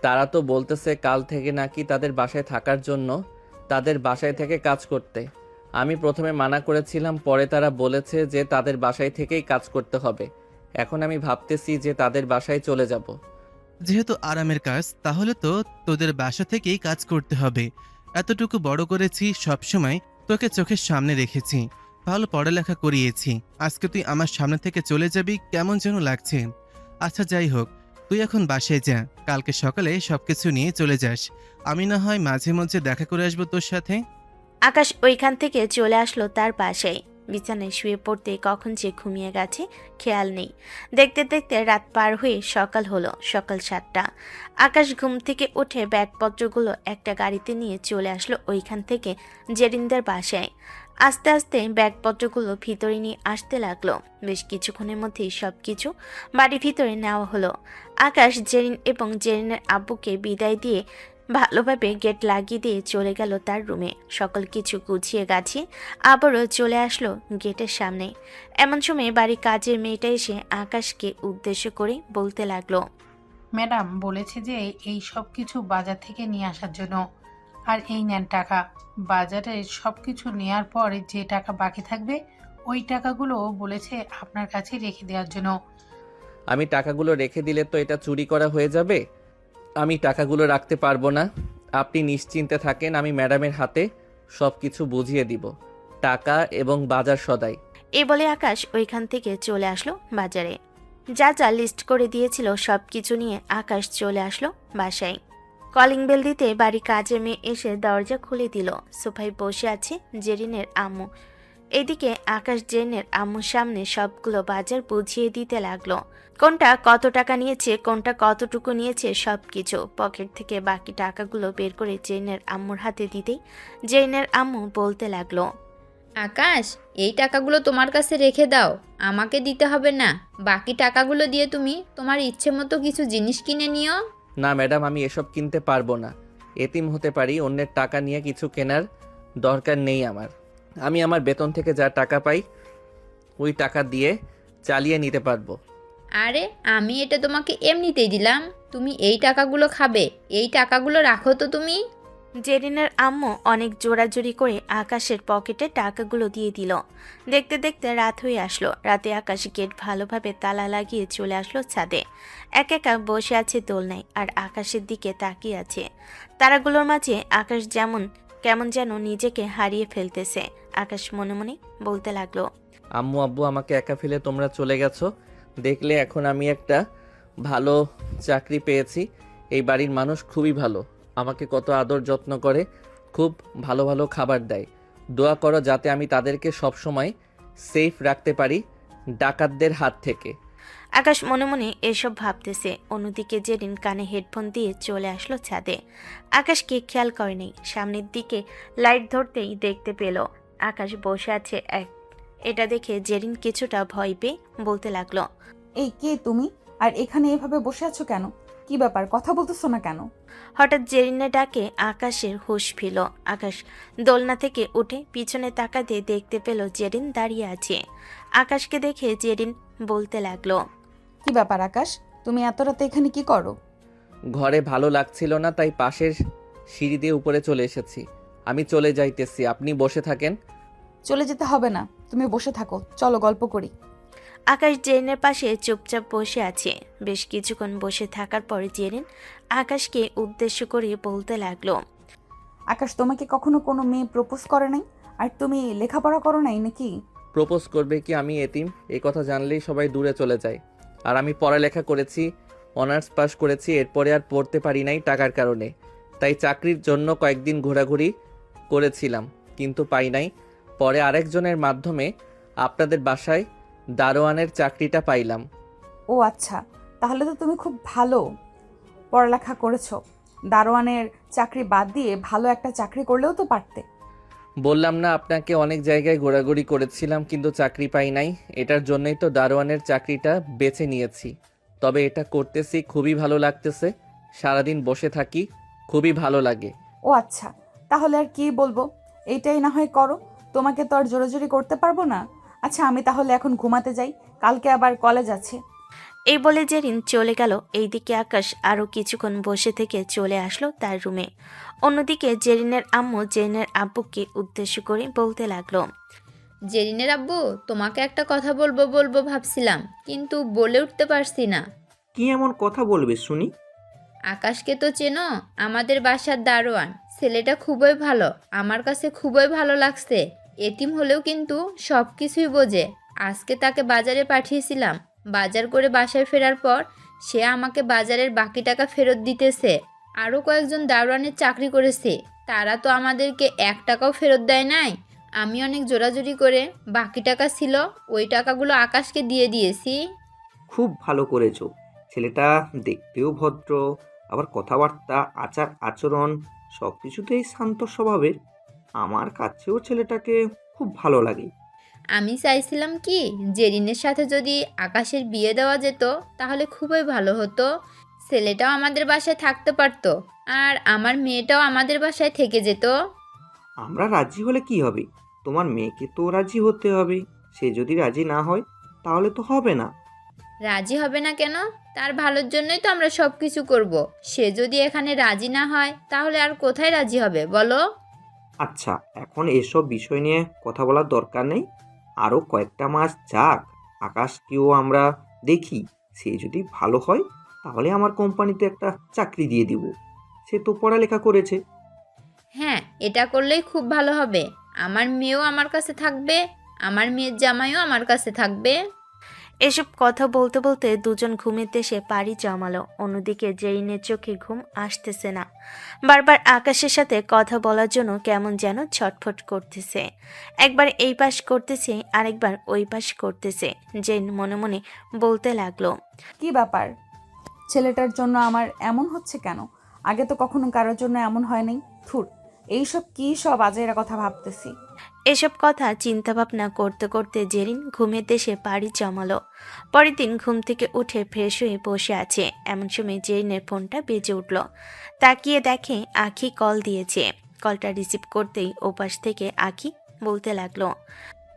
তারা তো বলতেছে কাল থেকে নাকি তাদের বাসায় থাকার জন্য, তাদের বাসায় থেকে কাজ করতে। আমি প্রথমে মানা করেছিলাম, পরে তারা বলেছে যে তাদের বাসায় থেকেই কাজ করতে হবে। এখন আমি ভাবতেছি যে তাদের বাসায় চলে যাব। যেহেতু আরামের কাজ, তাহলে তো তোদের বাসা থেকেই কাজ করতে হবে। এতটুকু বড় করেছি, সবসময় তোকে চোখের সামনে রেখেছি, ভালো পড়ালেখা করিয়েছি। আজকে তুই আমার সামনে থেকে চলে যাবি, কেমন যেন লাগছে। আচ্ছা যাই হোক, তুই এখন বাসায় যা, কালকে সকালে সবকিছু নিয়ে চলে যাস। আমি না হয় মাঝে মধ্যে দেখা করে আসবো তোর সাথে। আকাশ ওইখান থেকে চলে আসলো তার বাসায়। বিছানায় শুয়ে পড়তে কখন যে ঘুমিয়ে গেছে খেয়াল নেই। দেখতে দেখতে রাত পার হয়ে সকাল হলো। সকাল 7টা। আকাশ ঘুম থেকে উঠে ব্যাগপত্রগুলো একটা গাড়িতে নিয়ে চলে আসলো ওইখান থেকে জেরিনদের বাসায়। আস্তে আস্তে ব্যাগপত্রগুলো ভিতরে নিয়ে আসতে লাগলো। বেশ কিছুক্ষণের মধ্যেই সব কিছু বাড়ির ভিতরে নেওয়া হলো। আকাশ জেরিন এবং জেরিনের আব্বুকে বিদায় দিয়ে ভালোভাবে গেট লাগিয়ে দিয়ে চলে গেল তার রুমে। সকল কিছু গুছিয়ে গাছিয়ে আবারও চলে আসলো গেটের সামনে। এমন সময় বাড়ির কাজের মেয়েটা এসে আকাশকে উদ্দেশ্য করে বলতে লাগলো, ম্যাডাম বলেছে যে এই সব কিছু বাজার থেকে নিয়ে আসার জন্য। আর এই নেন টাকা। বাজারে সব কিছু নেয়ার পর যে টাকা বাকি থাকবে ওই টাকাগুলো বলেছে আপনার কাছে রেখে দেওয়ার জন্য। আমি টাকাগুলো রেখে দিলে তো এটা চুরি করা হয়ে যাবে। আমি টাকাগুলো রাখতে পারবো না। আপনি নিশ্চিন্তে থাকেন, আমি ম্যাডামের হাতে সব কিছু বুঝিয়ে দিব, টাকা এবং বাজার সদাই। এই বলে আকাশ ওইখান থেকে চলে আসলো বাজারে। যা যা লিস্ট করে দিয়েছিল সব কিছু নিয়ে আকাশ চলে আসলো বাসায়। কলিং বেল দিতে বাড়ি কাজের মেয়ে এসে দরজা খুলে দিল। সোফায় বসে আছে জেরিনের আম্মু। এদিকে আকাশ জেরিনের আম্মুর সামনে সবগুলো বাজার বুঝিয়ে দিতে লাগলো। কোনটা কত টাকা নিয়েছে, কোনটা কতটুকু নিয়েছে, সব কিছু পকেট থেকে বাকি টাকাগুলো বের করে জেরিনের আম্মুর হাতে দিতেই জেরিনের আম্মু বলতে লাগলো, আকাশ, এই টাকাগুলো তোমার কাছে রেখে দাও, আমাকে দিতে হবে না। বাকি টাকাগুলো দিয়ে তুমি তোমার ইচ্ছে মতো কিছু জিনিস কিনে নিও। না ম্যাডাম, আমি এসব কিনতে পারবো না। এতিম হতে পারি, অন্যের টাকা নিয়ে কিছু কেনার দরকার নেই আমার। আমি আমার বেতন থেকে যা টাকা পাই ওই টাকা দিয়ে চালিয়ে নিতে পারবো। আরে আমি এটা তোমাকে এমনিতেই দিলাম, তুমি এই টাকাগুলো খাবে, এই টাকাগুলো রাখো তো তুমি। জেরিনের আম্মু অনেক জোরাজুরি করে আকাশের পকেটে টাকাগুলো দিয়ে দিল। দেখতে দেখতে রাত হয়ে আসলো। রাতে আকাশ গেট ভালোভাবে তালা লাগিয়ে চলে আসলো ছাদে। একা বসে আছে দোলনায় আর আকাশের দিকে তাকিয়ে আছে। তারাগুলোর মাঝে আকাশ কেমন যেন নিজেকে হারিয়ে ফেলতেছে। আকাশ মনে মনে বলতে লাগলো। আম্মু আব্বু আমাকে একা ফেলে তোমরা চলে গেছো। দেখলে এখন আমি একটা ভালো চাকরি পেয়েছি। এই বাড়ির মানুষ খুবই ভালো, আমাকে কত আদর যত্ন করে, খুব ভালো ভালো খাবার দেয়। দোয়া করো যাতে আমি তাদেরকে সবসময় সেফ রাখতে পারি ডাকাতদের হাত থেকে। আকাশ মনে মনে এসব ভাবতেছে। অন্যদিকে জেরিন কানে হেডফোন দিয়ে চলে আসলো ছাদে। আকাশকে খেয়াল করেনি। সামনের দিকে লাইট ধরতেই দেখতে পেল আকাশ বসে আছে এটা দেখে জেরিন কিছুটা ভয় পেয়ে বলতে লাগলো। এই কে তুমি? আর এখানে এভাবে বসে আছো কেন? কি ব্যাপার, কথা বলতেছো না কেন? হঠাৎ জেরিনের ডাকে আকাশের হুঁশ ফিরল। আকাশ দোলনা থেকে উঠে পিছনে তাকাতে দেখতে পেল জেরিন দাঁড়িয়ে আছে। আকাশকে দেখে জেরিন বলতে লাগলো। কি ব্যাপার আকাশ, তুমি এত রাতে এখানে কি করো? ঘরে ভালো লাগছিল না, তাই পাশের সিঁড়ি দিয়ে উপরে চলে এসেছি। আমি চলে যাইতেছি, আপনি বসে থাকেন। চলে যেতে হবে না, তুমি বসে থাকো, চলো গল্প করি। আকাশ জেরিনের পাশে চুপচাপ বসে আছে। বেশ কিছুক্ষণ বসে থাকার পর জেরিন আকাশকে উদ্দেশ্য করে বলতে লাগলো। আকাশ, তোমাকে কখনো কোনো মেয়ে প্রপোজ করে নাই? আর তুমি লেখাপড়া করো নাই নাকি? প্রপোজ করবে কি আমি এতিম, এই কথা জানলেই সবাই দূরে চলে যায়। আর আমি পড়ালেখা করেছি, অনার্স পাস করেছি, এরপরে আর পড়তে পারি নাই টাকার কারণে। তাই চাকরির জন্য কয়েকদিন ঘোরাঘুরি করেছিলাম, কিন্তু পাই নাই। পরে আরেকজনের মাধ্যমে আপনাদের বাসায় দারোয়ানের চাকরিটা পাইলাম। ও আচ্ছা, তাহলে তো তুমি খুব ভালো পড়ালেখা করেছো। দারোয়ানের চাকরি বাদ দিয়ে ভালো একটা চাকরি করলেও তো পারতে। বললাম না আপনাকে, অনেক জায়গায় ঘোরাঘুরি করেছিলাম কিন্তু চাকরি পাই নাই। এটার জন্যই তো দারোয়ানের চাকরিটা বেছে নিয়েছি। তবে এটা করতেছি, খুবই ভালো লাগতেছে। সারাদিন বসে থাকি, খুবই ভালো লাগে। ও আচ্ছা, তাহলে আর কি বলবো, এইটাই না হয় করো। তোমাকে তো আর জোরাজুরি করতে পারবো না। আচ্ছা, আমি তাহলে এখন ঘুমাতে যাই, কালকে আবার কলেজ আছে। এই বলে জেরিন চলে গেল। এইদিকে আকাশ আরও কিছুক্ষণ বসে থেকে চলে আসলো তার রুমে। অন্যদিকে জেরিনের আম্মু জেরিনের আব্বুকে উদ্দেশ্য করে বলতে লাগলো। জেরিনের আব্বু, তোমাকে একটা কথা বলবো বলবো ভাবছিলাম, কিন্তু বলে উঠতে পারছি না। কি এমন কথা বলবে শুনি? আকাশকে তো চেনো, আমাদের বাসার দারোয়ান। ছেলেটা খুবই ভালো, আমার কাছে খুবই ভালো লাগছে। এতিম হলেও কিন্তু সব কিছুই বোঝে। আজকে তাকে বাজারে পাঠিয়েছিলাম। বাজার করে বাসায় ফেরার পর সে আমাকে বাজারের বাকি টাকা ফেরত দিতেছে। আরও কয়েকজন দারোয়ানের চাকরি করেছে, তারা তো আমাদেরকে 1 টাকাও ফেরত দেয় নাই। আমি অনেক জোরাজুরি করে বাকি টাকা ছিল ওই টাকাগুলো আকাশকে দিয়ে দিয়েছি। খুব ভালো করেছো। ছেলেটা দেখতেও ভদ্র, আবার কথাবার্তা, আচার আচরণ সব কিছুতেই শান্ত স্বভাবের। আমার কাছেও ছেলেটাকে খুব ভালো লাগে। আমি চাইছিলাম কি, জেরিনের সাথে যদি আকাশের বিয়ে দেওয়া যেত তাহলে খুবই ভালো হতো। ছেলেটাও আমাদের বাসায় থাকতে পারতো, আর আমার মেয়েটাও আমাদের বাসায় থেকে যেত। আমরা রাজি হলে কি হবে? তোমার মেয়েকে তো রাজি হতে হবে। সে যদি রাজি না হয় তাহলে তো হবে না। রাজি হবে না কেন? তার ভালোর জন্যই তো আমরা সব কিছু করব। সে যদি এখানে রাজি না হয় তাহলে আর কোথায় রাজি হবে বলো? আচ্ছা, এখন এসব বিষয় নিয়ে কথা বলার দরকার নেই। আরও কয়েকটা মাস যাক, আকাশকেও আমরা দেখি। সে যদি ভালো হয় তাহলে আমার কোম্পানিতে একটা চাকরি দিয়ে দিব। সে তো পড়ালেখা করেছে। হ্যাঁ, এটা করলেই খুব ভালো হবে। আমার মেয়েও আমার কাছে থাকবে, আমার মেয়ের জামাইও আমার কাছে থাকবে। এসব কথা বলতে বলতে দুজন ঘুমের দেশে পাড়ি জমালো। অন্যদিকে জেরিনের চোখে ঘুম আসতেছে না। বারবার আকাশের সাথে কথা বলার জন্য কেমন যেন ছটফট করতেছে। একবার এই পাশ করতেছে, আরেকবার ওই পাশ করতেছে। জেন মনে মনে বলতে লাগলো। কি ব্যাপার, ছেলেটার জন্য আমার এমন হচ্ছে কেন? আগে তো কখনো কারোর জন্য এমন হয় নাই। থুর, এইসব কি সব আজেরা কথা ভাবতেছি। এসব কথা চিন্তাভাবনা করতে করতে জেরিন ঘুমের দেশে পাড়ি জমালো। পরের দিন ঘুম থেকে উঠে ফ্রেশ হয়ে বসে আছে। এমন সময় জেরিনের ফোনটা বেজে উঠল। তাকিয়ে দেখে আখি কল দিয়েছে। কলটা রিসিভ করতেই ওপাশ থেকে আখি বলতে লাগলো।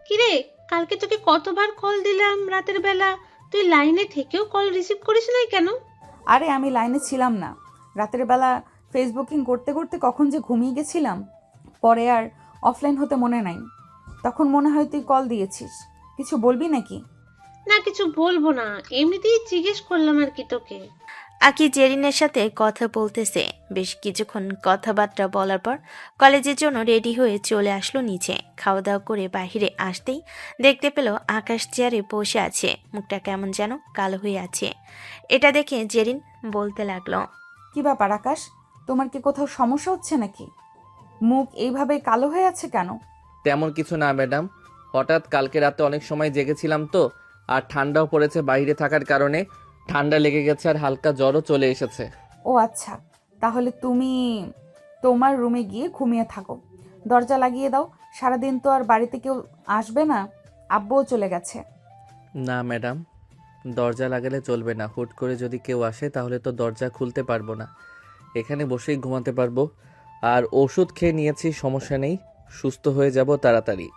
কিরে, কালকে তোকে কতবার কল দিলাম রাতের বেলা, তুই লাইনে থেকেও কল রিসিভ করিস নাই কেন? আরে আমি লাইনে ছিলাম না, রাতের বেলা ফেসবুকিং করতে করতে কখন যে ঘুমিয়ে গেছিলাম। পরে আর অফলাইন হতে মনে নাই, তখন মনে হয় তুই কল দিয়েছিস। কিছু বলবি নাকি? না, কিছু বলবো না, এমনিতেই জিজ্ঞেস করলাম আর কি তোকে। আকি জেরিনের সাথে কথা বলতেছে। বেশ কিছুক্ষণ কথাবার্তা বলার পর কলেজের জন্য রেডি হয়ে চলে আসলো নিচে। খাওয়া দাওয়া করে বাইরে আসতেই দেখতে পেল আকাশ চেয়ারে বসে আছে, মুখটা কেমন যেন কালো হয়ে আছে। এটা দেখে জেরিন বলতে লাগলো, কি ব্যাপার আকাশ, তোমার কি কোথাও সমস্যা হচ্ছে নাকি? মুখ এইভাবে কালো হয়ে আছে কেন? তেমন কিছু না ম্যাডাম, হঠাৎ কালকে রাতে অনেক সময় জেগেছিলাম তো, আর ঠান্ডাও পড়েছে বাইরে থাকার কারণে, ঠান্ডা লেগে গেছে আর হালকা জ্বরও চলে এসেছে। ও আচ্ছা, তাহলে তুমি তোমার রুমে গিয়ে ঘুমিয়ে থাকো, দরজা লাগিয়ে দাও। সারাদিন তো আর বাড়িতে কেউ আসবে না, আব্বুও চলে গেছে। না ম্যাডাম, দরজা লাগালে চলবে না। হুট করে যদি কেউ আসে তাহলে তো দরজা খুলতে পারবো না, এখানে বসেই ঘুমাতে পারবো। আর ওষুধ খেয়ে নিয়েছি, সমস্যা নেই, সুস্থ হয়ে যাব তাড়াতাড়ি।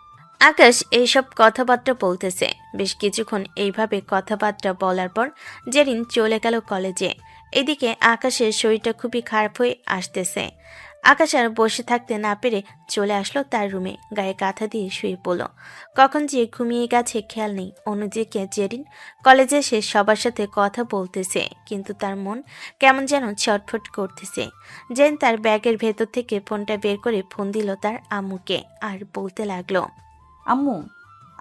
আকাশ এইসব কথাবার্তা বলতেছে। বেশ কিছুক্ষণ এইভাবে কথাবার্তা বলার পর জেরিন চলে গেল কলেজে। এদিকে আকাশের শরীরটা খুবই খারাপ হয়ে আসতেছে। আকাশ আর বসে থাকতে না পেরে চলে আসলো তার রুমে, গায়ে কাঁথা দিয়ে শুয়ে পড়ল। কখন যে ঘুমিয়ে গেছে খেয়াল নেই। অন্যদিকে জেরিন কলেজে এসে সবার সাথে কথা বলতেছে, কিন্তু তার মন কেমন যেন ছটফট করতেছে। জেরিন তার ব্যাগের ভেতর থেকে ফোনটা বের করে ফোন দিল তার আম্মুকে, আর বলতে লাগলো, আম্মু,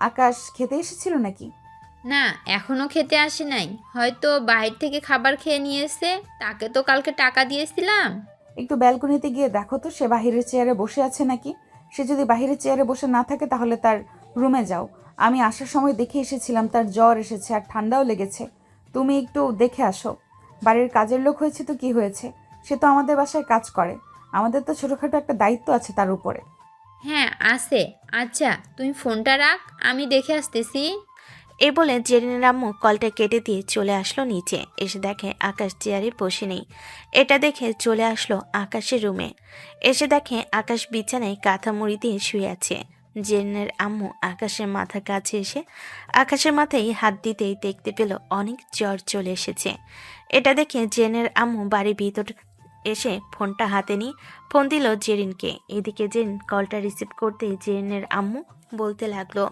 আকাশ খেতে এসেছিল নাকি? না, এখনো খেতে আসে নাই, হয়তো বাইরে থেকে খাবার খেয়ে নিয়ে এসে। তাকে তো কালকে টাকা দিয়েছিলাম। একটু ব্যালকনিতে গিয়ে দেখো তো সে বাহিরের চেয়ারে বসে আছে নাকি। সে যদি বাহিরের চেয়ারে বসে না থাকে তাহলে তার রুমে যাও। আমি আসার সময় দেখে এসেছিলাম তার জ্বর এসেছে আর ঠান্ডাও লেগেছে। তুমি একটু দেখে আসো। বাড়ির কাজের লোক হয়েছে তো কি হয়েছে, সে তো আমাদের বাসায় কাজ করে। আমাদের তো ছোটোখাটো একটা দায়িত্ব আছে তার উপরে। হ্যাঁ আছে। আচ্ছা তুমি ফোনটা রাখ, আমি দেখে আসতেছি। এ বলে জেরিনের আম্মু কলটা কেটে দিয়ে চলে আসলো নিচে। এসে দেখে আকাশ চেয়ারে বসে নেই। এটা দেখে চলে আসলো আকাশের রুমে। এসে দেখে আকাশ বিছানায় কাঁথা মুড়ি দিয়ে শুয়ে আছে। জেরিনের আম্মু আকাশের মাথার কাছে এসে আকাশের মাথায় হাত দিতেই দেখতে পেল অনেক জ্বর চলে এসেছে। এটা দেখে জেরিনের আম্মু বাড়ির ভিতর এসে ফোনটা হাতে নিয়ে ফোন দিল জেরিনকে। এদিকে জেরিন কলটা রিসিভ করতেই জেরিনের আম্মু বলতে লাগলো,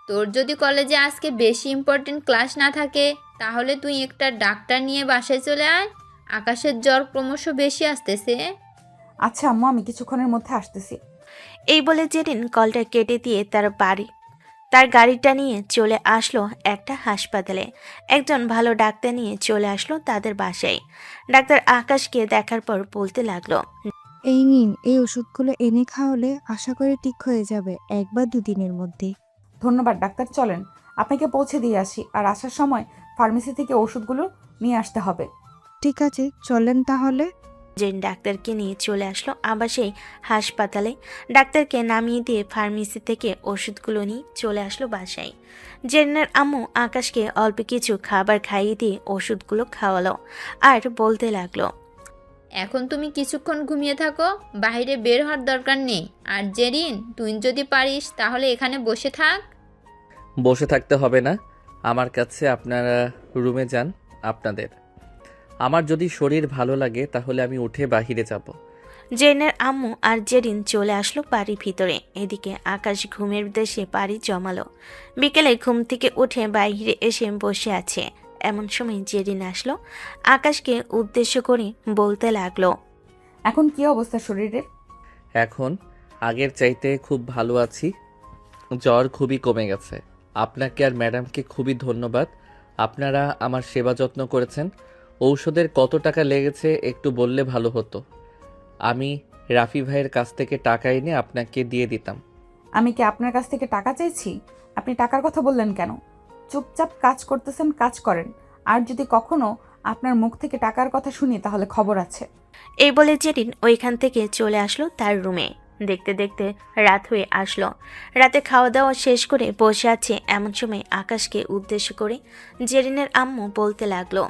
তোর যদি কলেজে আজকে বেশি ইম্পর্টেন্ট ক্লাস না থাকে তাহলে তুই একটা ডাক্তার নিয়ে বাসায় চলে আয়। আকাশের জ্বর ক্রমশ বেশি আসতেছে। আচ্ছা আম্মু, আমি কিছুক্ষণের মধ্যে আসতেছি। এই বলে জেরিন কলটা কেটে দিয়ে তার গাড়িটা নিয়ে চলে আসলো একটা হাসপাতালে। একজন ভালো ডাক্তার নিয়ে চলে আসলো তাদের বাসায়। ডাক্তার আকাশকে দেখার পর বলতে লাগলো, এই নিন, এই ওষুধগুলো এনে খাওয়ালে আশা করি ঠিক হয়ে যাবে 1 বা 2 দিনের মধ্যে। ধন্যবাদ ডাক্তার, চলেন আপনাকে পৌঁছে দিয়ে আসি। আর আসার সময় ফার্মেসি থেকে ওষুধগুলো নিয়ে আসতে হবে। ঠিক আছে, চলেন তাহলে। জেরিন ডাক্তারকে নিয়ে চলে আসলো আবার সেই হাসপাতালে। ডাক্তারকে নামিয়ে দিয়ে ফার্মেসি থেকে ওষুধগুলো নিয়ে চলে আসলো বাসায়। জেরিনের আম্মু আকাশকে অল্প কিছু খাবার খাইয়ে দিয়ে ওষুধগুলো খাওয়ালো আর বলতে লাগলো, এখন তুমি কিছুক্ষণ ঘুমিয়ে থাকো, বাইরে বের হওয়ার দরকার নেই। আর জেরিন, তুই যদি পারিস তাহলে এখানে বসে থাক। বসে থাকতে হবে না আমার কাছে, আপনারা রুমে যান আপনাদের। আমার যদি শরীর ভালো লাগে তাহলে আমি উঠে বাহিরে যাব। জেরিনের আম্মু আর জেরিন চলে আসলো বাড়ির ভিতরে। এদিকে আকাশ ঘুমের দেশে বাড়ি জমালো। বিকেলে ঘুম থেকে উঠে বাইরে এসে বসে আছে। এমন সময় জেরিন আসলো, আকাশকে উদ্দেশ্য করে বলতে লাগলো, এখন কি অবস্থা শরীরের? এখন আগের চাইতে খুব ভালো আছি, জ্বর খুবই কমে গেছে। আপনাকে আর ম্যাডামকে খুবই ধন্যবাদ, আপনারা আমার সেবা যত্ন করেছেন। ঔষধের কত টাকা লেগেছে একটু বললে ভালো হতো, আমি রাফি ভাইয়ের কাছ থেকে টাকা এনে আপনাকে দিয়ে দিতাম। আমি কি আপনার কাছ থেকে টাকা চাইছি? আপনি টাকার কথা বললেন কেন? চুপচাপ কাজ করতেছেন, কাজ করেন। আর যদি কখনো আপনার মুখ থেকে টাকার কথা শুনি তাহলে খবর আছে। এই বলে জেরিন ওইখান থেকে চলে আসলো তার রুমে। দেখতে দেখতে রাত হয়ে আসলো। রাতে খাওয়া দাওয়া শেষ করে বসে আছে। এমন সময় আকাশকে উদ্দেশ্য করে জেরিনের আম্মু বলতে লাগলো,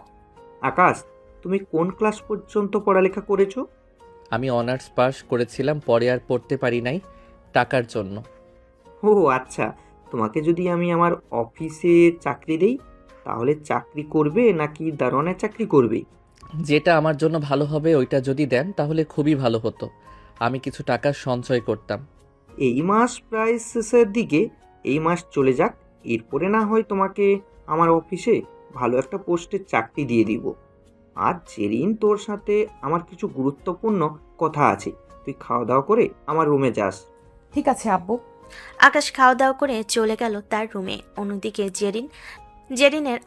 আকাশ, তুমি কোন ক্লাস পর্যন্ত পড়ালেখা করেছো? আমি অনার্স পাস করেছিলাম, পরে আর পড়তে পারি নাই টাকার জন্য। ও আচ্ছা, তোমাকে যদি আমি আমার অফিসে চাকরি দেই তাহলে চাকরি করবে নাকি দারোয়ানের চাকরি করবে? যেটা আমার জন্য ভালো হবে ওইটা যদি দেন তাহলে খুবই ভালো হতো, আমি কিছু টাকা সঞ্চয় করতাম। এই মাস প্রায় শেষের দিকে, এই মাস চলে যাক, এরপরে না হয় তোমাকে আমার অফিসে ভালো একটা পোস্টের চাকরি দিয়ে দিব। আর জেরিন, তোর সাথে আমার কিছু গুরুত্বপূর্ণ কথা আছে। তুই খাওয়া দাওয়া করে আমার রুমে যাস। ঠিক আছে আব্বু। আকাশ খাওয়া দাওয়া করে চলে গেল তার রুমে। অন্যদিকে জেরিনের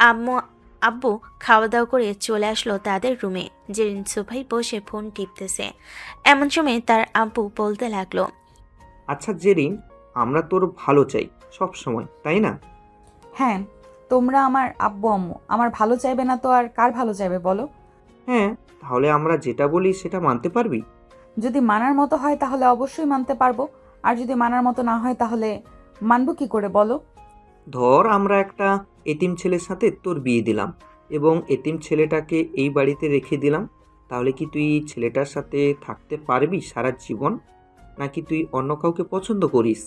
আব্বু খাওয়া দাওয়া করে চলে আসলো তাদের রুমে। জেরিন সোফায় বসে ফোন টিপতেছে। এমন সময় তার আব্বু বলতে লাগলো, আচ্ছা জেরিন, আমরা তোর ভালো চাই সব সময়, তাই না? হ্যাঁ, তোমরা আমার আব্বু আম্মু, আমার ভালো চাইবে না তো আর কার ভালো চাইবে বলো? হ্যাঁ, তাহলে আমরা যেটা বলি সেটা মানতে পারবি? যদি মানার মতো হয় তাহলে অবশ্যই মানতে পারবো, আর যদি মানার মতো না হয় তাহলে মানবো কি করে বলো? ধর আমরা একটা এতিম ছেলের সাথে তোর বিয়ে দিলাম এবং এতিম ছেলেটাকে এই বাড়িতে রেখে দিলাম, তাহলে কি তুই ছেলেটার সাথে থাকতে পারবি সারা জীবন, নাকি তুই অন্য কাউকে পছন্দ করিস?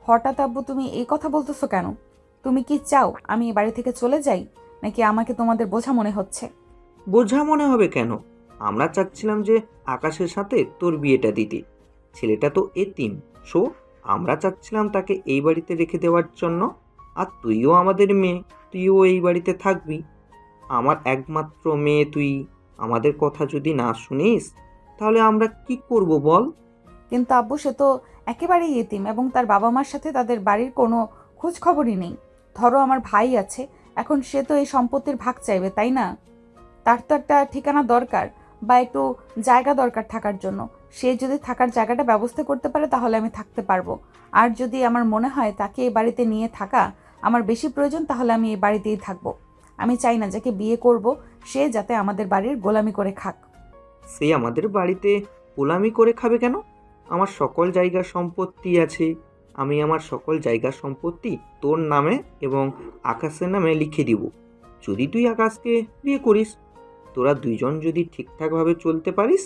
হঠাৎ আব্বু তুমি এই কথা বলতেছো কেন? তুমি কি চাও আমি এই বাড়ি থেকে চলে যাই, নাকি আমাকে তোমাদের বোঝা মনে হচ্ছে? বোঝা মনে হবে কেন? আমরা চাচ্ছিলাম যে আকাশের সাথে তোর বিয়েটা দিতে। ছেলেটা তো এতিম, সো আমরা চাচ্ছিলাম তাকে এই বাড়িতে রেখে দেওয়ার জন্য। আর তুইও আমাদের মেয়ে, তুইও এই বাড়িতে থাকবি। আমার একমাত্র মেয়ে তুই। আমাদের কথা যদি না শুনিস তাহলে আমরা কি করব বল? কিন্তু আব্বু সে তো একেবারেই এতিম এবং তার বাবা মার সাথে তাদের বাড়ির কোনো খোঁজ খবরই নেই। ধরো আমার ভাই আছে, এখন সে তো এই সম্পত্তির ভাগ চাইবে, তাই না? তার তো একটা ঠিকানা দরকার বা একটু জায়গা দরকার থাকার জন্য। সে যদি থাকার জায়গাটা ব্যবস্থা করতে পারে তাহলে আমি থাকতে পারবো। আর যদি আমার মনে হয় তাকে এই বাড়িতে নিয়ে থাকা আমার বেশি প্রয়োজন তাহলে আমি এই বাড়িতেই থাকবো। আমি চাই না যাকে বিয়ে করব সে যাতে আমাদের বাড়ির গোলামি করে খাক। সে আমাদের বাড়িতে গোলামি করে খাবে কেন? আমার সকল জায়গা সম্পত্তি আছে। আমি আমার সকল জায়গা সম্পত্তি তোর নামে এবং আকাশের নামে লিখে দিব যদি তুই আকাশকে বিয়ে করিস। তোরা দুইজন যদি ঠিকঠাকভাবে চলতে পারিস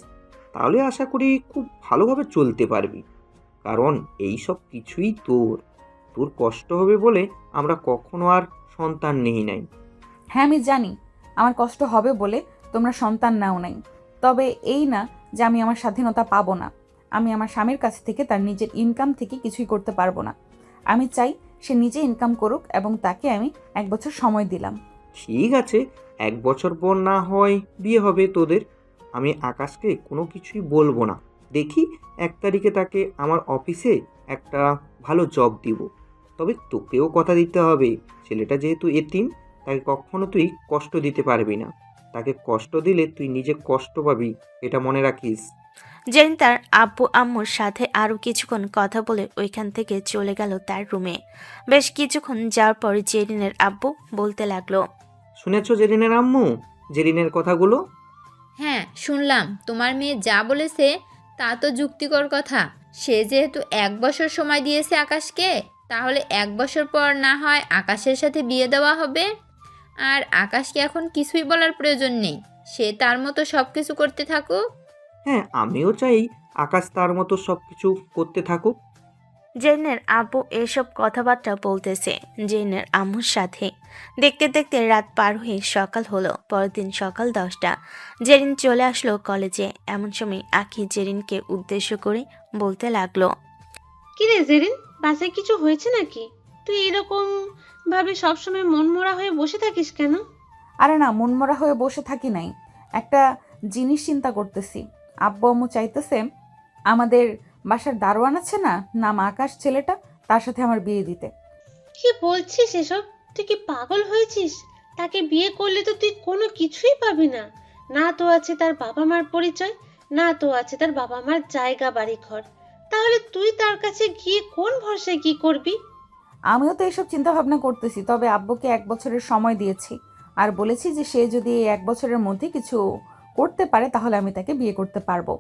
তাহলে আশা করি খুব ভালোভাবে চলতে পারবি। কারণ এই সব কিছুই তোর। তোর কষ্ট হবে বলে আমরা কখনো আর সন্তান নেই নাই। হ্যাঁ আমি জানি আমার কষ্ট হবে বলে তোমরা সন্তান নাও নাই, তবে এই না যে আমি আমার স্বাধীনতা পাবো না। আমি আমার স্বামীর কাছ থেকে তার নিজের ইনকাম থেকে কিছুই করতে পারবো না। আমি চাই সে নিজে ইনকাম করুক এবং তাকে আমি 1 বছর সময় দিলাম। ঠিক আছে, 1 বছর পর না হয় বিয়ে হবে তোদের। আমি আকাশকে কোনো কিছুই বলবো না। দেখি 1 তারিখে তাকে আমার অফিসে একটা ভালো জব দিব। তবে তোকেও কথা দিতে হবে, ছেলেটা যেহেতু এতিম তাকে কখনো তুই কষ্ট দিতে পারবি না। তাকে কষ্ট দিলে তুই নিজে কষ্ট পাবি, এটা মনে রাখিস। জেরিন তার আব্বু আম্মুর সাথে আরও কিছুক্ষণ কথা বলে ওইখান থেকে চলে গেল তার রুমে। বেশ কিছুক্ষণ যাওয়ার পর জেরিনের আব্বু বলতে লাগলো, শুনেছো জেরিনের আম্মু জেরিনের কথাগুলো? হ্যাঁ শুনলাম, তোমার মেয়ে যা বলেছে তা তো যুক্তিকর কথা। সে যেহেতু 1 বছর সময় দিয়েছে আকাশকে, তাহলে 1 বছর পর না হয় আকাশের সাথে বিয়ে দেওয়া হবে। আর আকাশকে এখন কিছুই বলার প্রয়োজন নেই, সে তার মতো সব কিছু করতে থাকুক। হ্যাঁ, আমিও চাই আকাশ তার মতো সব কিছু করতে থাকুক। জেরিনের আব্বু এসব কথাবার্তা বলতেছে জেরিনের আম্মুর সাথে। দেখতে দেখতে রাত পার হয়ে সকাল হলো। পরের দিন সকাল 10টা। জেরিন চলে আসলো কলেজে। এমন সময় আখি জেরিনকে উদ্দেশ্য করে বলতে লাগলো, কি রে জেরিন, বাসায় কিছু হয়েছে নাকি? তুই এরকম ভাবে সবসময় মনমরা হয়ে বসে থাকিস কেন? আরে না, মনমরা হয়ে বসে থাকি নাই, একটা জিনিস চিন্তা করতেছি। আব্বু আম্মু চাইতেছে আমাদের বাসার দারোয়ান আছে না, নাম আকাশ ছেলেটা, তার সাথে আমার বিয়ে দিতে। কি বলছিস এসব? তুই কি পাগল হয়েছিস? তাকে বিয়ে করলে তো তুই কোনো কিছুই পাবি না। না তো আছে তার বাবা মার পরিচয়, না তো আছে তার বাবা মার জায়গা বাড়ি ঘর। তাহলে তুই তার কাছে গিয়ে কোন ভরসায় কি করবি? আমিও তো এসব চিন্তা ভাবনা করতেছি, তবে আব্বুকে 1 বছরের সময় দিয়েছি আর বলেছি যে সে যদি এই 1 বছরের মধ্যে কিছু করতে পারে তাহলে আমি তাকে বিয়ে করতে পারবো।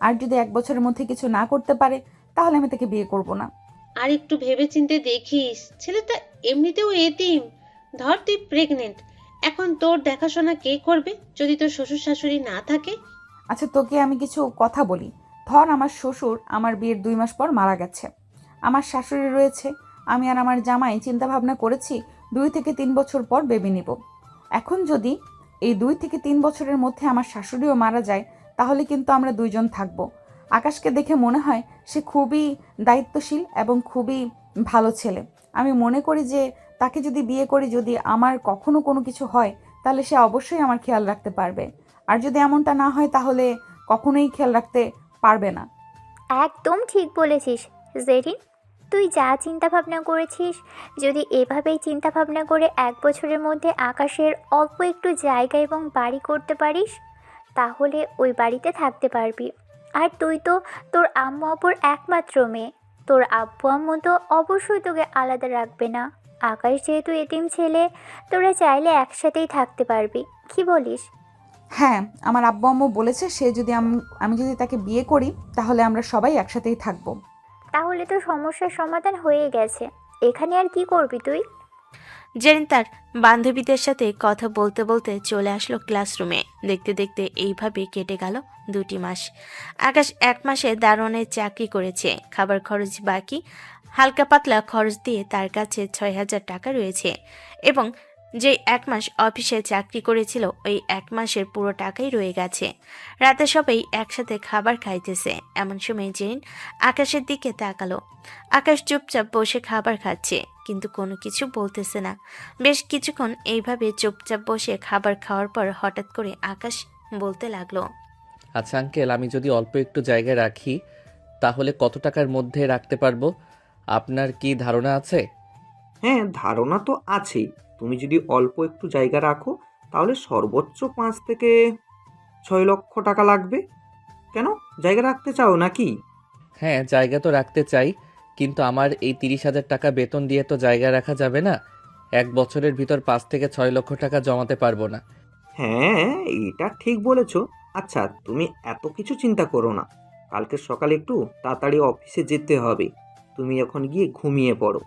আর যদি 1 বছরের মধ্যে কিছু না করতে পারে তাহলে আমি তাকে বিয়ে করব না। আর একটু ভেবেচিন্তে দেখিস, ছেলেটা এমনিতেও এতিম। ধর তুই প্রেগনেন্ট, এখন তোর দেখাশোনা কে করবে যদি তোর শ্বশুর শাশুড়ি না থাকে? আচ্ছা তোকে আমি কিছু কথা বলি। ধর আমার শ্বশুর আমার বিয়ের 2 মাস পর মারা গেছে, আমার শাশুড়ি রয়েছে, আমি আর আমার জামাই চিন্তা ভাবনা করেছি 2 থেকে 3 বছর পর বেবি নিব। এখন যদি এই 2 থেকে 3 বছরের মধ্যে আমার শাশুড়িও মারা যায় তাহলে কিন্তু আমরা 2 জন থাকবো। আকাশকে দেখে মনে হয় সে খুবই দায়িত্বশীল এবং খুবই ভালো ছেলে। আমি মনে করি যে তাকে যদি বিয়ে করি, যদি আমার কখনো কোনো কিছু হয় তাহলে সে অবশ্যই আমার খেয়াল রাখতে পারবে। আর যদি এমনটা না হয় তাহলে কখনোই খেয়াল রাখতে পারবে না। একদম ঠিক বলেছিস জেরিন, তুই যা চিন্তা ভাবনা করেছিস, যদি এভাবেই চিন্তা ভাবনা করে 1 বছরের মধ্যে আকাশের অল্প একটু জায়গা এবং বাড়ি করতে পারিস, তাহলে ওই বাড়িতে থাকতে পারবি। আর তুই তো তোর আম্মু আব্বুর একমাত্র মেয়ে, তোর আব্বু আম্মু তো অবশ্যই তোকে আলাদা রাখবে না। আকাশ যেহেতু এতিম ছেলে, তোরা চাইলে একসাথেই থাকতে পারবি, কি বলিস? হ্যাঁ, আমার আব্বু আম্মু বলেছে সে যদি আমি যদি তাকে বিয়ে করি তাহলে আমরা সবাই একসাথেই থাকবো। তাহলে তো সমস্যার সমাধান হয়ে গেছে, এখানে আর কি করবি তুই? জেরিন তার বান্ধবীদের সাথে কথা বলতে বলতে চলে আসলো ক্লাসরুমে। দেখতে দেখতে এইভাবে কেটে গেল 2টি মাস। আকাশ 1 মাসে দারোয়ানের চাকরি করেছে, খাবার খরচ বাকি, হালকা পাতলা খরচ দিয়ে তার কাছে 6,000 টাকা রয়েছে এবং যে 1 মাস অফিসে চাকরি করেছিল ওই 1 মাসের পুরো টাকাই রয়ে গেছে। রাতে সবাই একসাথে খাবার খাইতেছে, এমন সময় জেরিন আকাশের দিকে তাকালো। আকাশ চুপচাপ বসে খাবার খাচ্ছে, কিন্তু কোনো কিছু বলতেছে না। বেশ কিছুক্ষণ এইভাবে চুপচাপ বসে খাবার খাওয়ার পর হঠাৎ করে আকাশ বলতে লাগলো, আচ্ছা আঙ্কেল, আমি যদি অল্প একটু জায়গা রাখি তাহলে কত টাকার মধ্যে রাখতে পারবো? আপনার কি ধারণা আছে? হ্যাঁ, ধারণা তো আছেই। তুমি যদি অল্প একটু জায়গা রাখো তাহলে সর্বোচ্চ 5 থেকে 6 লক্ষ টাকা লাগবে। কেন, জায়গা রাখতে চাও নাকি? হ্যাঁ, জায়গা তো রাখতে চাই, কিন্তু আমার এই 30,000 টাকা বেতন দিয়ে তো জায়গা রাখা যাবে না। 1 বছরের ভিতর 5 থেকে 6 লক্ষ টাকা জমাতে পারবো না। হ্যাঁ, এটা ঠিক বলেছ। আচ্ছা, তুমি এত কিছু চিন্তা করো না। কালকে সকালে একটু তাড়াতাড়ি অফিসে যেতে হবে। তুমি এখন গিয়ে ঘুমিয়ে পড়ো।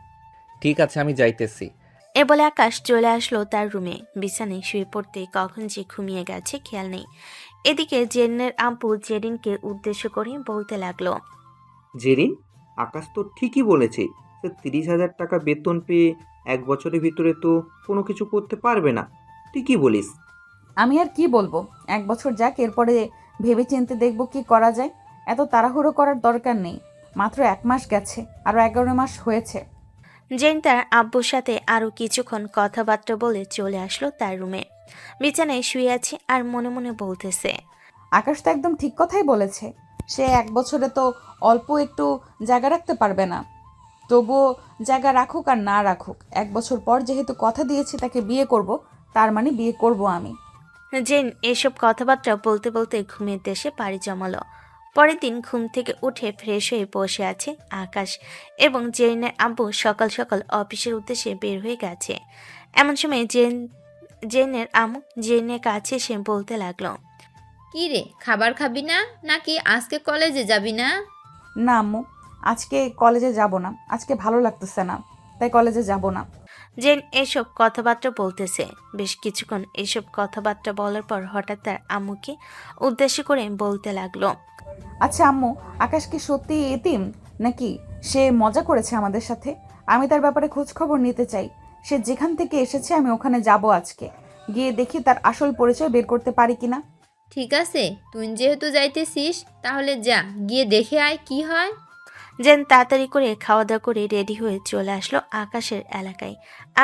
ঠিক আছে, আমি যাইতেছি। এ বলে আকাশ চলে আসলো তার রুমে। বিছানায় শুয়ে পড়তে কখন যে ঘুমিয়ে গেছে খেয়াল নেই। এদিকে জেরিনের আব্বু জেরিনকে উদ্দেশ্য করে বলতে লাগলো, জেরিন, আকাশ তো ঠিকই বলেছে। সে 30,000 টাকা বেতন পেয়ে 1 বছরের ভিতরে তো কোনো কিছু করতে পারবে না। তুই কি বলিস? আমি আর কি বলবো, 1 বছর যাক, এরপরে ভেবেচিন্তে দেখবো কি করা যায়। এত তাড়াহুড়ো করার দরকার নেই। মাত্র 1 মাস গেছে, আরো 11 মাস হয়েছে। জেন তার আব্বুর সাথে আরও কিছুক্ষণ কথাবার্তা বলে চলে আসলো তার রুমে। বিছানায় শুয়ে আছে আর মনে মনে বলতেছে, আকাশ তো একদম ঠিক কথাই বলেছে। সে 1 বছরে তো অল্প একটু জায়গা রাখতে পারবে না। তবুও জায়গা রাখুক আর না রাখুক, 1 বছর পর যেহেতু কথা দিয়েছি তাকে বিয়ে করব, তার মানে বিয়ে করব আমি। জেন এসব কথাবার্তা বলতে বলতে ঘুমের দেশে পাড়ি জমালো। পরের দিন ঘুম থেকে উঠে ফ্রেশ হয়ে বসে আছে আকাশ এবং জেনের আব্বু সকাল সকাল অফিসের উদ্দেশ্যে বের হয়ে গেছে। এমন সময় জেনের আম্মু জেনের কাছে এসে বলতে লাগলো, কি রে, খাবার খাবি না নাকি আজকে কলেজে যাবি না? না আম্মু, আজকে কলেজে যাব না, আজকে ভালো লাগতেছে না, তাই কলেজে যাব না। জেন এসব কথাবার্তা বলতেছে। বেশ কিছুক্ষণ এসব কথাবার্তা বলার পর হঠাৎ তার আম্মুকে উদ্দেশ্য করে বলতে লাগলো, আচ্ছা আম্মু, আকাশ কি সত্যি এতিম নাকি সে মজা করেছে আমাদের সাথে? আমি তার ব্যাপারে খোঁজ খবর নিতে চাই। সে যেখান থেকে এসেছে আমি ওখানে যাব আজকে, গিয়ে দেখি তার আসল পরিচয় বের করতে পারি কিনা। ঠিক আছে, তুই যেহেতু যাইতেছিস তাহলে যা, গিয়ে দেখে আয় কি হয়। জেন তাড়াতাড়ি করে খাওয়া দাওয়া করে রেডি হয়ে চলে আসলো আকাশের এলাকায়।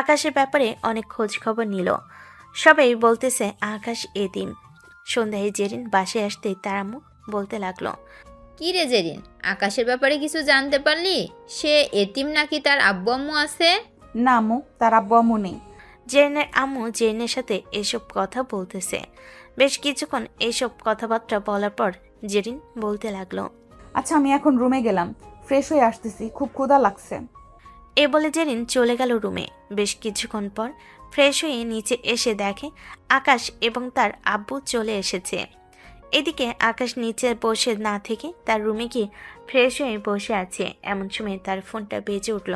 আকাশের ব্যাপারে অনেক খোঁজ খবর নিল। সবাই বলতেছে আকাশ এতিম। সন্ধ্যায় জেরিন বাসায় আসতেই তার আম্মু বলতে লাগলো, কি রে জেরিন, আকাশের ব্যাপারে কিছু জানতে পারলি? সে এতিম নাকি তার আব্বু আম্মু আছে? না আম্মু, তার আব্বু আম্মু নেই। জেরিনের আম্মু জেরিনের সাথে এসব কথা বলতেছে। বেশ কিছুক্ষণ এইসব কথাবার্তা বলার পর জেরিন বলতে লাগলো, আচ্ছা আমি এখন রুমে গেলাম, ফ্রেশ হয়ে আসতেছি, খুব ক্ষুধা লাগছে। এ বলে জেরিন চলে গেল রুমে। বেশ কিছুক্ষণ পর ফ্রেশ হয়ে নিচে এসে দেখে আকাশ এবং তার আব্বু চলে এসেছে। এদিকে আকাশ নিচে বসে না থেকে তার রুমে গিয়ে ফ্রেশ হয়ে বসে আছে। এমন সময় তার ফোনটা বেজে উঠল।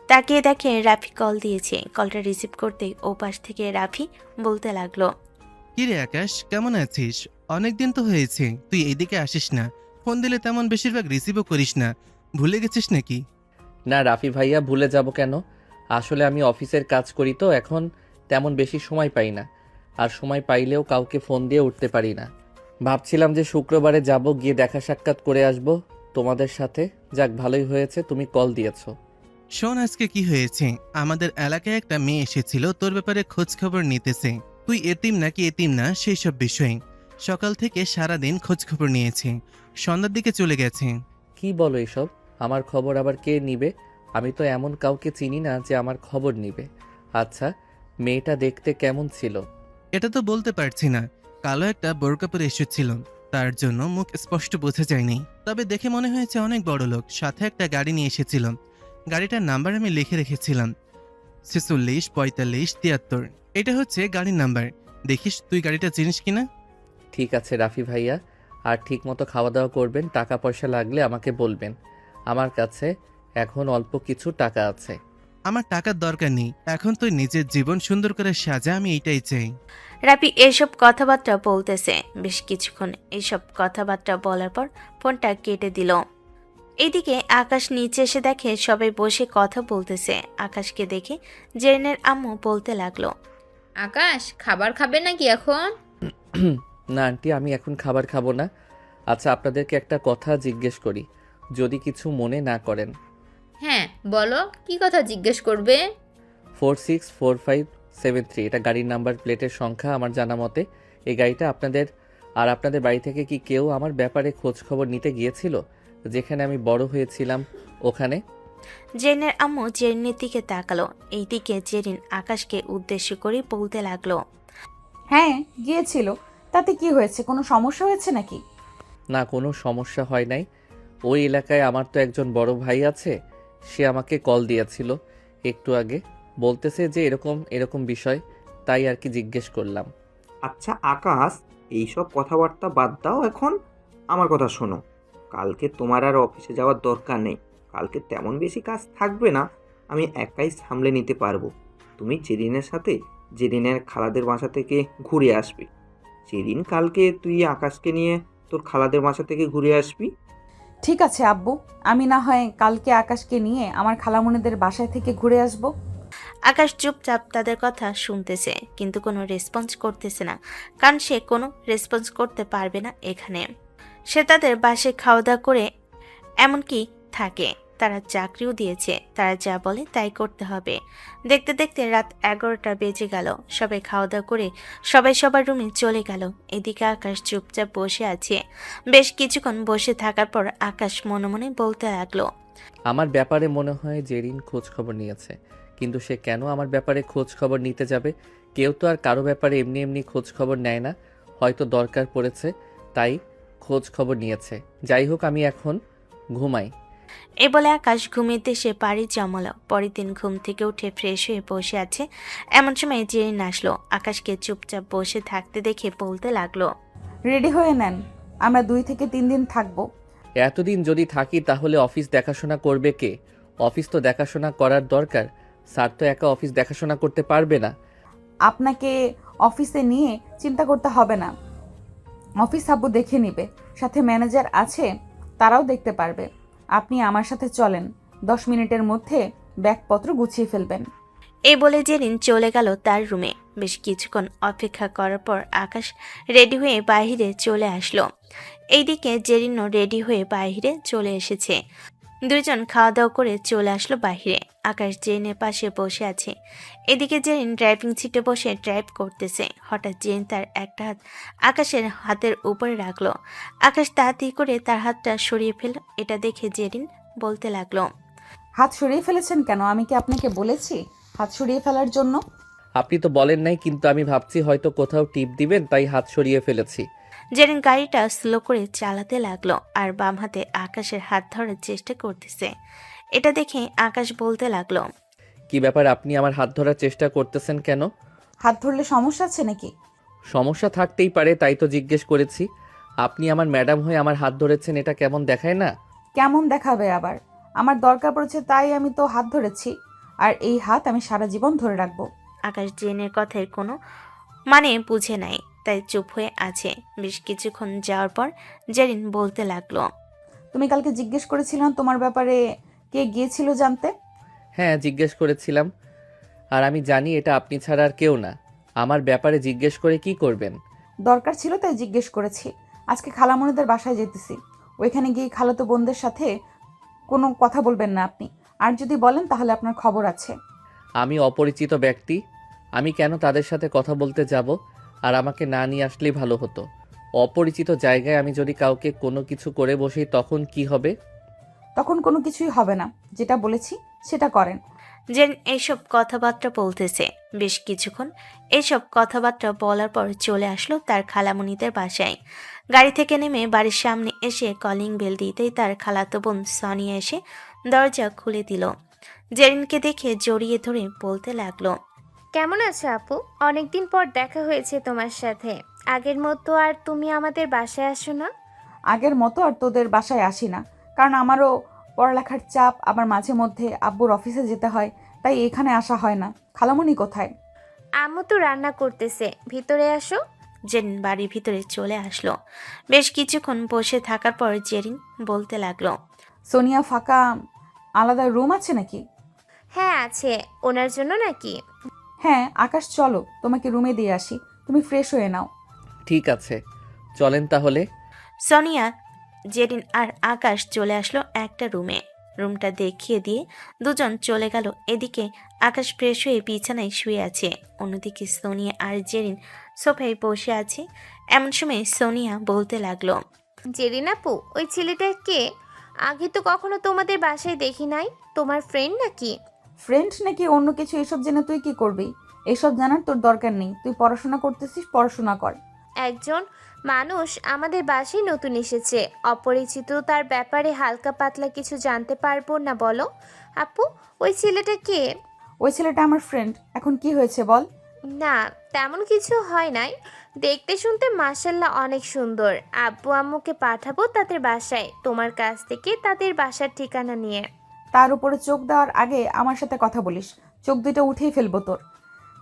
তাকিয়ে দেখে রাফি কল দিয়েছে। কলটা রিসিভ করতেই ওপাশ থেকে রাফি বলতে লাগলো, কি রে আকাশ, কেমন আছিস? অনেকদিন তো হয়েছে, তুই এদিকে আসিস না, ফোন দিলে তেমন বেশিরভাগ রিসিভও করিস না। ভুলে গেছিস নাকি? না রাফি ভাইয়া, ভুলে যাব কেন? আসলে আমি অফিসের কাজ করি তো এখন তেমন বেশি সময় পাই না, আর সময় পাইলেও কাউকে ফোন দিয়ে উঠতে পারি না। ভাবছিলাম যে শুক্রবারে যাব, গিয়ে দেখা সাক্ষাৎ করে আসব তোমাদের সাথে। যাক, ভালোই হয়েছে তুমি কল দিয়েছো। শোন, আজকে কি হয়েছে, আমাদের এলাকায় একটা মেয়ে এসেছিল তোর ব্যাপারে খোঁজ খবর নিতেছে। তুই এতিম নাকি এতিম না সেই সব বিষয়ে। সকাল থেকে সারাদিন খোঁজখবর নিয়েছে, সন্ধ্যার দিকে চলে গেছে। কি বলো এসব? আমার খবর আবার কে নিবে? আমি তো এমন কাউকে চিনি না যে আমার খবর নিবে। আচ্ছা, মেয়েটা দেখতে কেমন ছিল? এটা তো বলতে পারছি না, কালো একটা বোরকা পরে এসেছিল, তার জন্য মুখ স্পষ্ট বোঝা যায়নি, তবে দেখে মনে হয়েছে অনেক বড় লোক। সাথে একটা গাড়ি নিয়ে এসেছিল, গাড়িটার নাম্বার আমি লিখে রেখেছিলাম 46 45 73। এটা হচ্ছে গাড়ির নাম্বার। দেখিস তুই গাড়িটা চিনিস কিনা। ঠিক আছে রাফি ভাইয়া, আর ঠিক মতো খাওয়া দাওয়া করবেন। টাকা পয়সা লাগলে আমাকে বলবেন, আমার কাছে এখন অল্প কিছু টাকা আছে। আমার টাকার দরকার নেই, এখন তুই নিজের জীবন সুন্দর করে সাজা, আমি এইটাই চাই। রাফি এসব কথাবার্তা বলতেছে। বেশ কিছুক্ষণ এইসব কথাবার্তা বলার পর ফোনটা কেটে দিল। এইদিকে আকাশ নিচে এসে দেখে সবাই বসে কথা বলতেছে। আকাশকে দেখে জেরিনের আম্মু বলতে লাগলো, আকাশ, খাবার খাবে নাকি এখন? না আন্টি, আমি এখন খাবার খাবো না। আচ্ছা, আপনাদেরকে একটা কথা জিজ্ঞেস করি, যদি কিছু মনে না করেন। হ্যাঁ বলো, কি কথা জিজ্ঞেস করবে? 464573 এটা গাড়ির নাম্বার প্লেটের সংখ্যা। আমার জানা মতে এই গাড়িটা আপনাদের। আর আপনাদের বাড়ি থেকে কি কেউ আমার ব্যাপারে খোঁজ খবর নিতে গিয়েছিল যেখানে আমি বড় হয়েছিলাম ওখানে? জেরিনের আম্মু জেরিনের দিকে তাকালো। এইদিকে জেরিন আকাশকে উদ্দেশ্য করে বলতে লাগলো, হ্যাঁ গিয়েছিল, তাতে কি হয়েছে? কোনো সমস্যা হয়েছে নাকি? না, কোনো সমস্যা হয় নাই। ওই এলাকায় আমার তো একজন বড় ভাই আছে, সে আমাকে কল দিয়েছিল একটু আগে, বলতেছে যে এরকম এরকম বিষয়, তাই আর কি জিজ্ঞেস করলাম। আচ্ছা আকাশ, এইসব কথাবার্তা বাদ দাও এখন। আমার কথা শোনো, কালকে তোমার আর অফিসে যাওয়ার দরকার নেই। কালকে তেমন বেশি কাজ থাকবে না, আমি একাই সামলে নিতে পারবো। তুমি জেরিনের সাথে জেরিনের খালাদের বাসা থেকে ঘুরে আসবে। যেদিন কালকে তুই আকাশকে নিয়ে তোর খালাদের বাসা থেকে ঘুরে আসবি। ঠিক আছে আব্বু, আমি না হয় কালকে আকাশকে নিয়ে আমার খালামণিদের বাসায় থেকে ঘুরে আসব। আকাশ চুপচাপ তাদের কথা শুনতেছে, কিন্তু কোনো রেসপন্স করতেছে না, কারণ সে কোনো রেসপন্স করতে পারবে না এখানে। সে তাদের বাসায় খাওয়া দাওয়া করে এমনকি থাকে, তারা চাকরিও দিয়েছে, তারা যা বলে তাই করতে হবে। দেখতে দেখতে রাত 11টা বেজে গেল। সবাই খাওয়া দাওয়া করে সবাই সবার রুমে চলে গেল। এদিকে আকাশ চুপচাপ বসে আছে। বেশ কিছুক্ষণ বসে থাকার পর আকাশ মনে মনে বলতে লাগলো, আমার ব্যাপারে মনে হয় জেরিন খোঁজ খবর নিয়েছে, কিন্তু সে কেন আমার ব্যাপারে খোঁজ খবর নিতে যাবে? কেউ তো আর কারো ব্যাপারে এমনি এমনি খোঁজ খবর নেয় না, হয়তো দরকার পড়েছে তাই খোঁজ খবর নিয়েছে। যাই হোক, আমি এখন ঘুমাই। এ বলে আকাশ ঘুমিয়ে সে পাড়ি জমালো। পরের দিন ঘুম থেকে উঠে ফ্রেশ হয়ে বসে আছে, এমন সময় জেরিন আসলো। আকাশকে চুপচাপ বসে থাকতে দেখে বলতে লাগলো, রেডি হয়ে নেন, আমরা 2 থেকে 3 দিন থাকবো। এতদিন যদি থাকি তাহলে অফিস দেখাশোনা করবে কে? অফিস তো দেখাশোনা করার দরকার, স্যার তো একা অফিস দেখাশোনা করতে পারবে না। আপনাকে অফিসে নিয়ে চিন্তা করতে হবে না, অফিস আব্বু দেখে নিবে, সাথে ম্যানেজার আছে, তারাও দেখতে পারবে। আপনি আমার সাথে চলেন, 10 মিনিটের মধ্যে ব্যাগপত্র গুছিয়ে ফেলবেন। এই বলে জেরিন চলে গেল তার রুমে। বেশ কিছুক্ষণ অপেক্ষা করার পর আকাশ রেডি হয়ে বাইরে চলে আসলো। এইদিকে জেরিনও রেডি হয়ে বাইরে চলে এসেছে। দুইজন খাওয়া দাওয়া করে চলে আসলো বাইরে। আকাশ জেরিনের পাশে বসে আছে। এদিকে জেরিন ড্রাইভিং সিটে বসে ড্রাইভ করতেছে। হঠাৎ জেরিন তার একটা হাত আকাশের হাতের উপরে রাখলো। আকাশ তাড়াতাড়ি করে তার হাতটা সরিয়ে ফেলল। এটা দেখে জেরিন বলতে লাগলো, হাত সরিয়ে ফেলেছেন কেন? আমি কি আপনাকে বলেছি হাত সরিয়ে ফেলার জন্য? আপনি তো বলেন নাই, কিন্তু আমি ভাবছি হয়তো কোথাও টিপ দিবেন তাই হাত সরিয়ে ফেলেছি। জেরিন গাড়িটা স্লো করে চালাতে লাগলো আর বাম হাতে আকাশের হাত ধরার চেষ্টা করতেছে। এটা দেখে আকাশ বলতে লাগলো, কি ব্যাপার, আপনি আমার হাত ধরার চেষ্টা করতেছেন কেন? হাত ধরলে সমস্যা আছে নাকি? সমস্যা থাকতেই পারে, তাই তো জিজ্ঞেস করেছি। আপনি আমার ম্যাডাম হয়ে আমার হাত ধরেছেন, এটা কেমন দেখায় না? কেমন দেখাবে আবার? আমার দরকার পড়েছে তাই আমি তো হাত ধরেছি, আর এই হাত আমি সারা জীবন ধরে রাখবো। আকাশ জেনের কথার কোনো মানে বুঝে নাই, তাই চুপ হয়ে আছে। বেশ কিছুক্ষণ যাওয়ার পর জেরিন বলতে লাগলো, তুমি কালকে জিজ্ঞেস করেছিলাম তোমার ব্যাপারে কে গিয়েছিল জানতে? হ্যাঁ, জিজ্ঞেস করেছিলাম, আর আমি জানি এটা আপনি ছাড়া আর কেউ না। আমার ব্যাপারে জিজ্ঞেস করে কি করবেন? দরকার ছিল তাই জিজ্ঞেস করেছি। আজকে খালামণিদের বাসায় যেতেছি, ওইখানে গিয়ে খালাতো বোনদের সাথে কোনো কথা বলবেন না আপনি, আর যদি বলেন তাহলে আপনার খবর আছে। আমি অপরিচিত ব্যক্তি, আমি কেন তাদের সাথে কথা বলতে যাব? আর আমাকে না নিয়ে আসলেই ভালো হতো। অপরিচিত জায়গায় আমি যদি কাউকে কোনো কিছু করে বসি তখন কি হবে? তখন কোনো কিছুই হবে না, যেটা বলেছি সেটা করেন। জেরিন এইসব কথাবার্তা বলতেছে। বেশ কিছুক্ষণ এইসব কথাবার্তা বলার পর চলে আসলো তার খালামণিদের বাসায়। গাড়ি থেকে নেমে বাড়ির সামনে এসে কলিং বেল দিতেই তার খালাতো বোন সনিয়া এসে দরজা খুলে দিল। জেরিনকে দেখে জড়িয়ে ধরে বলতে লাগলো, কেমন আছো আপু? অনেকদিন পর দেখা হয়েছে তোমার সাথে। আগের মতো আর তুমি আমাদের বাসায় আসো না? আগের মতো আর তোদের বাসায় আসি না, কারণ আমারও পড়ালেখার চাপ, আবার মাঝে মধ্যে আব্বুর অফিসে যেতে হয়, তাই এখানে আসা হয় না। খালামণি কোথায়? আম্মু তো রান্না করতেছে, ভিতরে আসো। জেরিন বাড়ির ভিতরে চলে আসলো। বেশ কিছুক্ষণ বসে থাকার পর জেরিন বলতে লাগলো, সোনিয়া, ফাঁকা আলাদা রুম আছে নাকি? হ্যাঁ আছে। ওনার জন্য নাকি? হ্যাঁ, আকাশ চলো তোমাকে রুমে দিয়ে আসি, তুমি ফ্রেশ হয়ে নাও। ঠিক আছে, চলেন তাহলে। সোনিয়া, জেরিন আর আকাশ চলে আসলো একটা রুমে। রুমটা দেখিয়ে দিয়ে দুজন চলে গেল। এদিকে আকাশ ফ্রেশ হয়ে বিছানায় শুয়ে আছে, অন্যদিকে সোনিয়া আর জেরিন সোফায় বসে আছে। এমন সময় সোনিয়া বলতে লাগলো, জেরিন আপু, ওই ছেলেটা কে? আগে তো কখনো তোমাদের বাসায় দেখি নাই। তোমার ফ্রেন্ড নাকি? ফ্রেন্ড নাকি অন্য কিছু, এসব জেনে তুই কি করবি? এসব জানার তোর দরকার নেই। তুই পড়াশোনা করতেছিস, পড়াশোনা কর। একজন মানুষ আমাদের বাসায় নতুন এসেছে, অপরিচিত, তার ব্যাপারে হালকা পাতলা কিছু জানতে পারবো না বলো? আপু, ওই ছেলেটা কে? ওই ছেলেটা আমার ফ্রেন্ড। এখন কি হয়েছে বল? না, তেমন কিছু হয় নাই। দেখতে শুনতে মাশাল্লাহ অনেক সুন্দর। আব্বু আম্মুকে পাঠাবো তাদের বাসায়, তোমার কাছ থেকে তাদের বাসার ঠিকানা নিয়ে। তার উপরে চোখ দেওয়ার আগে আমার সাথে কথা বলিস, চোখ দুইটা উঠেই ফেলবো তোর।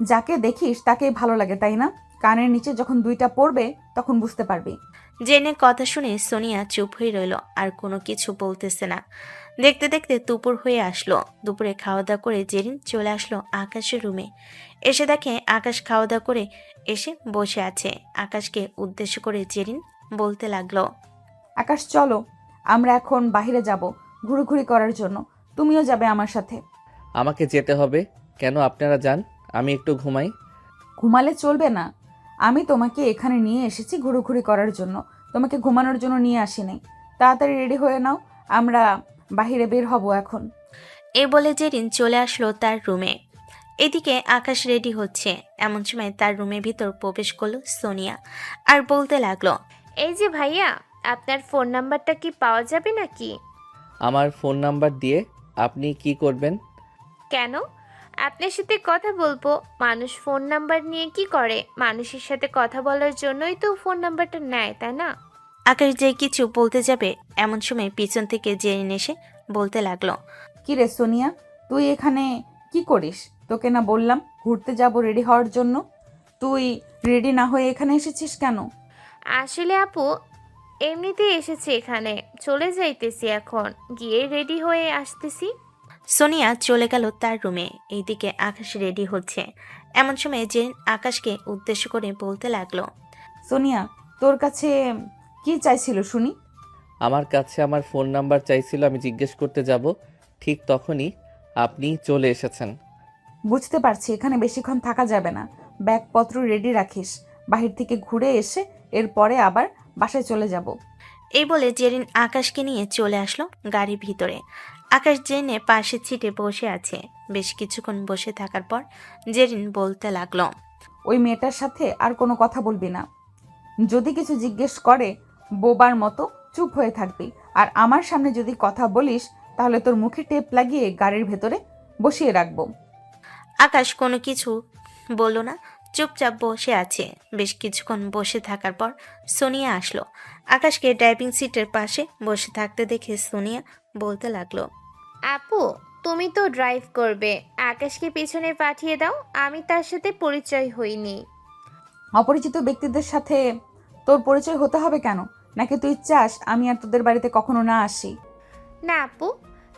যাকে দেখিস তাকেই ভালো লাগে, তাই না? কানের নিচে যখন দুইটা পড়বে তখন বুঝতে পারবি। জেনের কথা শুনে সোনিয়া চুপ হয়ে রইল, আর কোনো কিছু বলতেছে না। দেখতে দেখতে দুপুর হয়ে আসলো। দুপুরে খাওয়া দাওয়া করে জেরিন চলে আসলো আকাশের রুমে। এসে দেখে আকাশ খাওয়া দাওয়া করে এসে বসে আছে। আকাশকে উদ্দেশ্য করে জেরিন বলতে লাগলো, আকাশ চলো, আমরা এখন বাইরে যাব ঘুরোঘুরি করার জন্য। তুমিও যাবে আমার সাথে। আমাকে যেতে হবে কেন? আপনারা যান, আমি একটু ঘুমাই। ঘুমালে চলবে না। আমি তোমাকে এখানে নিয়ে এসেছি ঘুরোঘুরি করার জন্য, তোমাকে ঘুমানোর জন্য নিয়ে আসি নাই। তাড়াতাড়ি রেডি হয়ে নাও, আমরা বাইরে বের হব এখন। এ বলে জেরিন চলে আসলো তার রুমে। এদিকে আকাশ রেডি হচ্ছে। এমন সময় তার রুমের ভিতর প্রবেশ করলো সোনিয়া আর বলতে লাগলো, এই যে ভাইয়া, আপনার ফোন নাম্বারটা কি পাওয়া যাবে নাকি? আমার ফোন নাম্বার দিয়ে আপনি কি করবেন? কেন? আপনার সাথে কথা বলবো। মানুষ ফোন নাম্বার নিয়ে কি করে? মানুষের সাথে কথা বলার জন্যই তো ফোন নাম্বারটা নেয়, তাই না? আকাশ যে কিছু বলতে যাবে এমন সময় পিছন থেকে জেরিন এসে বলতে লাগলো, কি রে সোনিয়া, তুই এখানে কি করিস? তোকে না বললাম ঘুরতে যাব রেডি হওয়ার জন্য? তুই রেডি না হয়ে এখানে এসেছিস কেন? আসলে আপু, এমনিতেই এসেছি এখানে, চলে যাইতেছি, এখন গিয়ে রেডি হয়ে আসতেছি। সোনিয়া চলে গেল তার রুমে। এইদিকে আকাশ রেডি হচ্ছে। এমন সময় জেরিন আকাশকে উদ্দেশ্য করে বলতে লাগলো, সোনিয়া, তোর কাছে কি চাইছিল শুনি? আমার কাছে আমার ফোন নাম্বার চাইছিল। আমি জিজ্ঞেস করতে যাব, ঠিক তখনই আপনি চলে এসেছেন। বুঝতে পারছি এখানে বেশিক্ষণ থাকা যাবে না। ব্যাগপত্র রেডি রাখিস, বাহির থেকে ঘুরে এসে এরপরে আবার বাসায় চলে যাব। এই বলে জেরিন আকাশকে নিয়ে চলে আসলো গাড়ির ভিতরে। আকাশ জেনে পাশে সিটে বসে আছে। বেশ কিছুক্ষণ বসে থাকার পর জেরিন বলতে লাগলো, ওই মেয়েটার সাথে আর কোনো কথা বলবি না। যদি কিছু জিজ্ঞেস করে বোবার মতো চুপ হয়ে থাকবি। আর আমার সামনে যদি কথা বলিস তাহলে তোর মুখে টেপ লাগিয়ে গাড়ির ভেতরে বসিয়ে রাখবো। আকাশ কোনো কিছু বলল না, চুপচাপ বসে আছে। বেশ কিছুক্ষণ বসে থাকার পর সোনিয়া আসলো। আকাশকে ড্রাইভিং সিটের পাশে বসে থাকতে দেখে সোনিয়া বলতে লাগলো, আপু, তুমি তো ড্রাইভ করবে, আকাশকে পিছনে পাঠিয়ে দাও, আমি তার সাথে পরিচয় হইনি। অপরিচিত ব্যক্তিদের সাথে তোর পরিচয় হতে হবে কেন? নাকি তুই চাস আমি আর তোদের বাড়িতে কখনো না আসি? না আপু,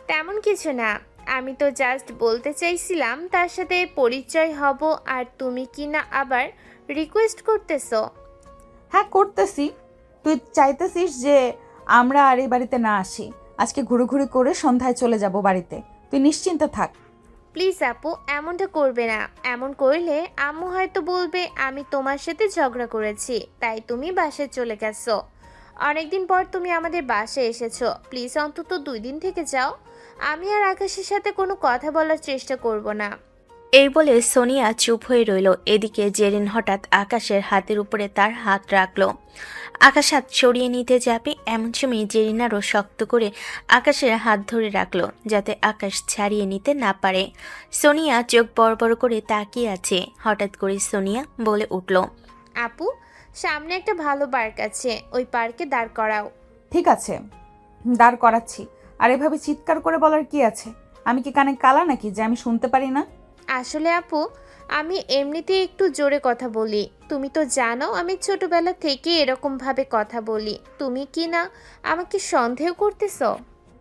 তেমন কিছু না। আমি তো জাস্ট বলতে চাইছিলাম তার সাথে পরিচয় হব, আর তুমি কি না আবার রিকোয়েস্ট করতেছো? হ্যাঁ করতেছি। তুই চাইতেছিস যে আমরা আর এই বাড়িতে না আসি। আজকে ঘুরোঘুরি করে সন্ধ্যায় চলে যাব বাড়িতে, তুই নিশ্চিন্তে থাক। প্লিজ আপু, এমনটা করবে না। এমন করলে আম্মু হয়তো বলবে আমি তোমার সাথে ঝগড়া করেছি, তাই তুমি বাসায় চলে গেছো। অনেকদিন পর তুমি আমাদের বাসায় এসেছো, প্লিজ অন্তত 2 দিন থেকে যাও। আমি আর আকাশের সাথে কোনো কথা বলার চেষ্টা করব না। এই বলে সোনিয়া চুপ হয়ে রইল। এদিকে জেরিন হঠাৎ আকাশের হাতের উপরে তার হাত রাখলো। আকাশ হাত সরিয়ে নিতে যাবে, এমন সময় জেরিন আরও শক্ত করে আকাশের হাত ধরে রাখলো যাতে আকাশ ছাড়িয়ে নিতে না পারে। সোনিয়া চোখ বড় বড় করে তাকিয়ে আছে। হঠাৎ করে সোনিয়া বলে উঠল, আপু, সামনে একটা ভালো পার্ক আছে, ওই পার্কে দাঁড় করাও। ঠিক আছে, দাঁড় করাচ্ছি। আর এভাবে চিৎকার করে বলার কি আছে? আমি কি কানে কালা নাকি যে আমি শুনতে পারি না? আসলে আপু, আমি এমনিতেই একটু জোরে কথা বলি। তুমি তো জানো আমি ছোটবেলা থেকে এরকম ভাবে কথা বলি। তুমি কি না আমাকে সন্দেহ করতেছো?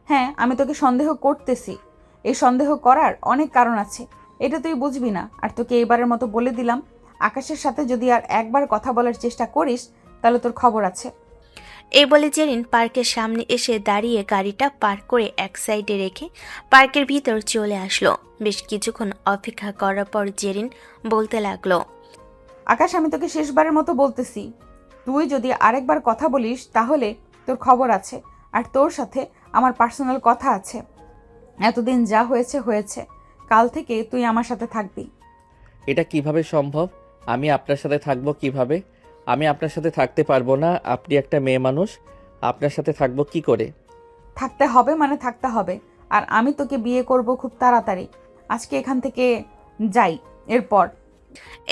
হ্যাঁ, আমি তোকে সন্দেহ করতেছি। এই সন্দেহ করার অনেক কারণ আছে, এটা তুই বুঝবি না। আর তোকে এইবারের মতো বলে দিলাম, আকাশের সাথে যদি আর একবার কথা বলার চেষ্টা করিস তাহলে তোর খবর আছে। এই বলে জেরিন পার্কের সামনে এসে দাঁড়িয়ে গাড়িটা পার্ক করে এক সাইডে রেখে পার্কের ভিতর চলে আসলো। বেশ কিছুক্ষণ অপেক্ষা করার পর জেরিন বলতে লাগলো, আকাশ, আমি তোকে শেষবারের মতো বলতেছি, তুই যদি আরেকবার কথা বলিস তাহলে তোর খবর আছে। আর তোর সাথে আমার পার্সোনাল কথা আছে। এতদিন যা হয়েছে হয়েছে, কাল থেকে তুই আমার সাথে থাকবি। এটা কিভাবে সম্ভব? আমি আপনার সাথে থাকবো কিভাবে? আমি আপনার সাথে থাকতে পারবো না। আপনি একটা মেয়ে মানুষ, আপনার সাথে থাকবো কি করে? থাকতে হবে মানে থাকতে হবে। আর আমি তোকে বিয়ে করব খুব তাড়াতাড়ি। আজকে এখান থেকে যাই। এরপর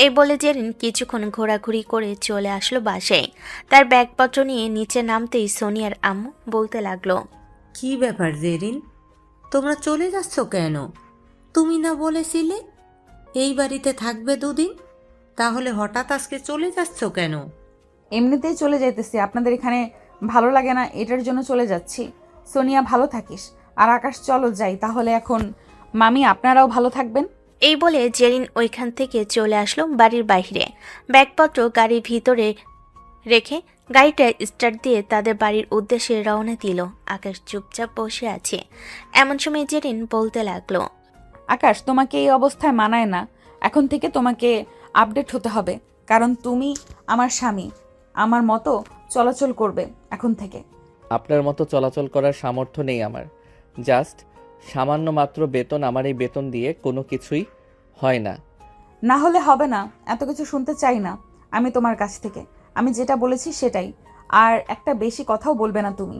এই বলে জেরিন কিছুক্ষণ ঘোরাঘুরি করে চলে আসলো বাসায়। তার ব্যাগপত্র নিয়ে নিচে নামতেই সোনিয়ার আম্মু বলতে লাগলো, কি ব্যাপার জেরিন, তোমরা চলে যাচ্ছ কেন? তুমি না বলেছিলে এই বাড়িতে থাকবে 2 দিন, তাহলে হঠাৎ আজকে চলে যাচ্ছ কেন? এমনিতেই চলে যাইতেছি, আপনাদের এখানে ভালো লাগে না এটার জন্য চলে যাচ্ছি। সোনিয়া, ভালো থাকিস। আর আকাশ, চলো যাই তাহলে এখন। মামি, আপনারাও ভালো থাকবেন। এই বলে জেরিন ওইখান থেকে চলে আসলো বাড়ির বাইরে। ব্যাগপত্র গাড়ির ভিতরে রেখে গাড়িটা স্টার্ট দিয়ে তাদের বাড়ির উদ্দেশ্যে রওনা দিল। আকাশ চুপচাপ বসে আছে। এমন সময় জেরিন বলতে লাগলো, আকাশ, তোমাকে এই অবস্থায় মানায় না। এখন থেকে তোমাকে আপডেট হতে হবে, কারণ তুমি আমার স্বামী। আমার মতো চলাচল করবে এখন থেকে। আপনার মতো চলাচল করার সামর্থ্য নেই আমার। জাস্ট সামান্য মাত্র বেতন, আমার এই বেতন দিয়ে কোনো কিছুই হয় না। না হলে হবে না, এত কিছু শুনতে চাই না আমি তোমার কাছ থেকে। আমি যেটা বলেছি সেটাই। আর একটা বেশি কথাও বলবে না তুমি।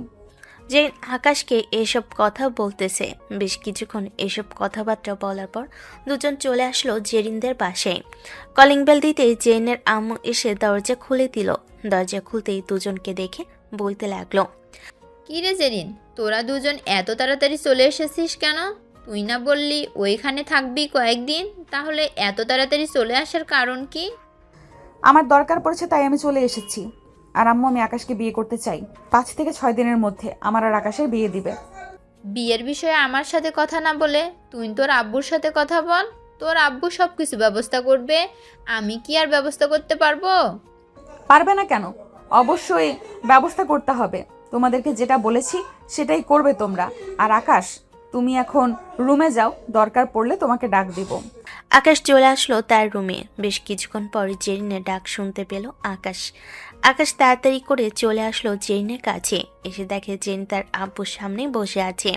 জেরিন আকাশকে এসব কথা বলতেছে। বেশ কিছুক্ষণ এসব কথাবার্তা বলার পর দুজন চলে আসলো জেরিনদের পাশে। কলিং বেল দিতেই জেরিনের আম্মু এসে দরজা খুলে দিল। দরজা খুলতেই দুজনকে দেখে বলতে লাগলো, কি রে জেরিন, তোরা দুজন এত তাড়াতাড়ি চলে এসেছিস কেন? তুই না বললি ওইখানে থাকবি কয়েকদিন, তাহলে এত তাড়াতাড়ি চলে আসার কারণ কি? আমার দরকার পড়েছে তাই আমি চলে এসেছি। আর আম্মু, আমি আকাশকে বিয়ে করতে চাই। 5 থেকে 6 দিনের মধ্যে আমার আর আকাশের বিয়ে দিবে। বিয়ের বিষয়ে আমার সাথে কথা না বলে তুই তোর আব্বুর সাথে কথা বল। তোর আব্বু সব কিছু ব্যবস্থা করবে, আমি কি আর ব্যবস্থা করতে পারবো? পারবে না কেন? অবশ্যই ব্যবস্থা করতে হবে। তোমাদেরকে যেটা বলেছি সেটাই করবে তোমরা। আর আকাশ, তুমি এখন রুমে যাও, দরকার পড়লে তোমাকে ডাক দিব। আকাশ চলে আসলো তার রুমে। বেশ কিছুক্ষণ পর জেরিনের ডাক শুনতে পেল আকাশ। আকাশ তাড়াতাড়ি করে চলে আসলো জেরিনের কাছে। এসে দেখে জেরিন তার আব্বুর সামনে বসে আছে।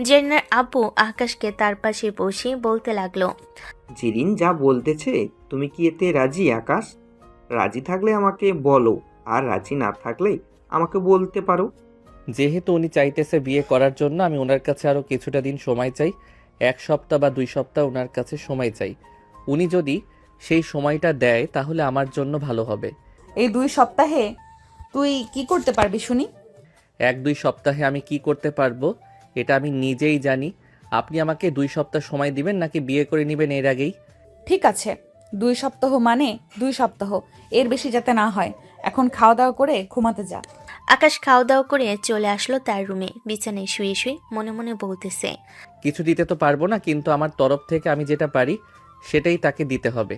জেরিনের আব্বু আকাশকে তার পাশে বসে বলতে লাগলো, জিরিন যা বলতেছে তুমি কি এতে রাজি আকাশ? রাজি থাকলে আমাকে বলো, আর রাজি না থাকলে আমাকে বলতে পারো। যেহেতু উনি চাইতেছে বিয়ে করার জন্য, আমি ওনার কাছে আরও কিছুটা দিন সময় চাই। 1 সপ্তাহ বা 2 সপ্তাহ ওনার কাছে সময় চাই। উনি যদি সেই সময়টা দেয় তাহলে আমার জন্য ভালো হবে। এই 2 সপ্তাহে তুই কি করতে পারবি শুনি? 1-2 সপ্তাহে আমি কি করতে পারবো এটা আমি নিজেই জানি। আপনি আমাকে 2 সপ্তাহ সময় দিবেন নাকি বিয়ে করে নেবেন এর আগেই? ঠিক আছে, 2 সপ্তাহ মানে 2 সপ্তাহ, এর বেশি যাতে না হয়। এখন খাওয়া দাওয়া করে ঘুমাতে যা। আকাশ খাওয়া দাওয়া করে চলে আসলো তার রুমে। বিছানায় শুয়ে শুয়ে মনে মনে বলতেছে, কিছু দিতে তো পারবো না, কিন্তু আমার তরফ থেকে আমি যেটা পারি সেটাই তাকে দিতে হবে।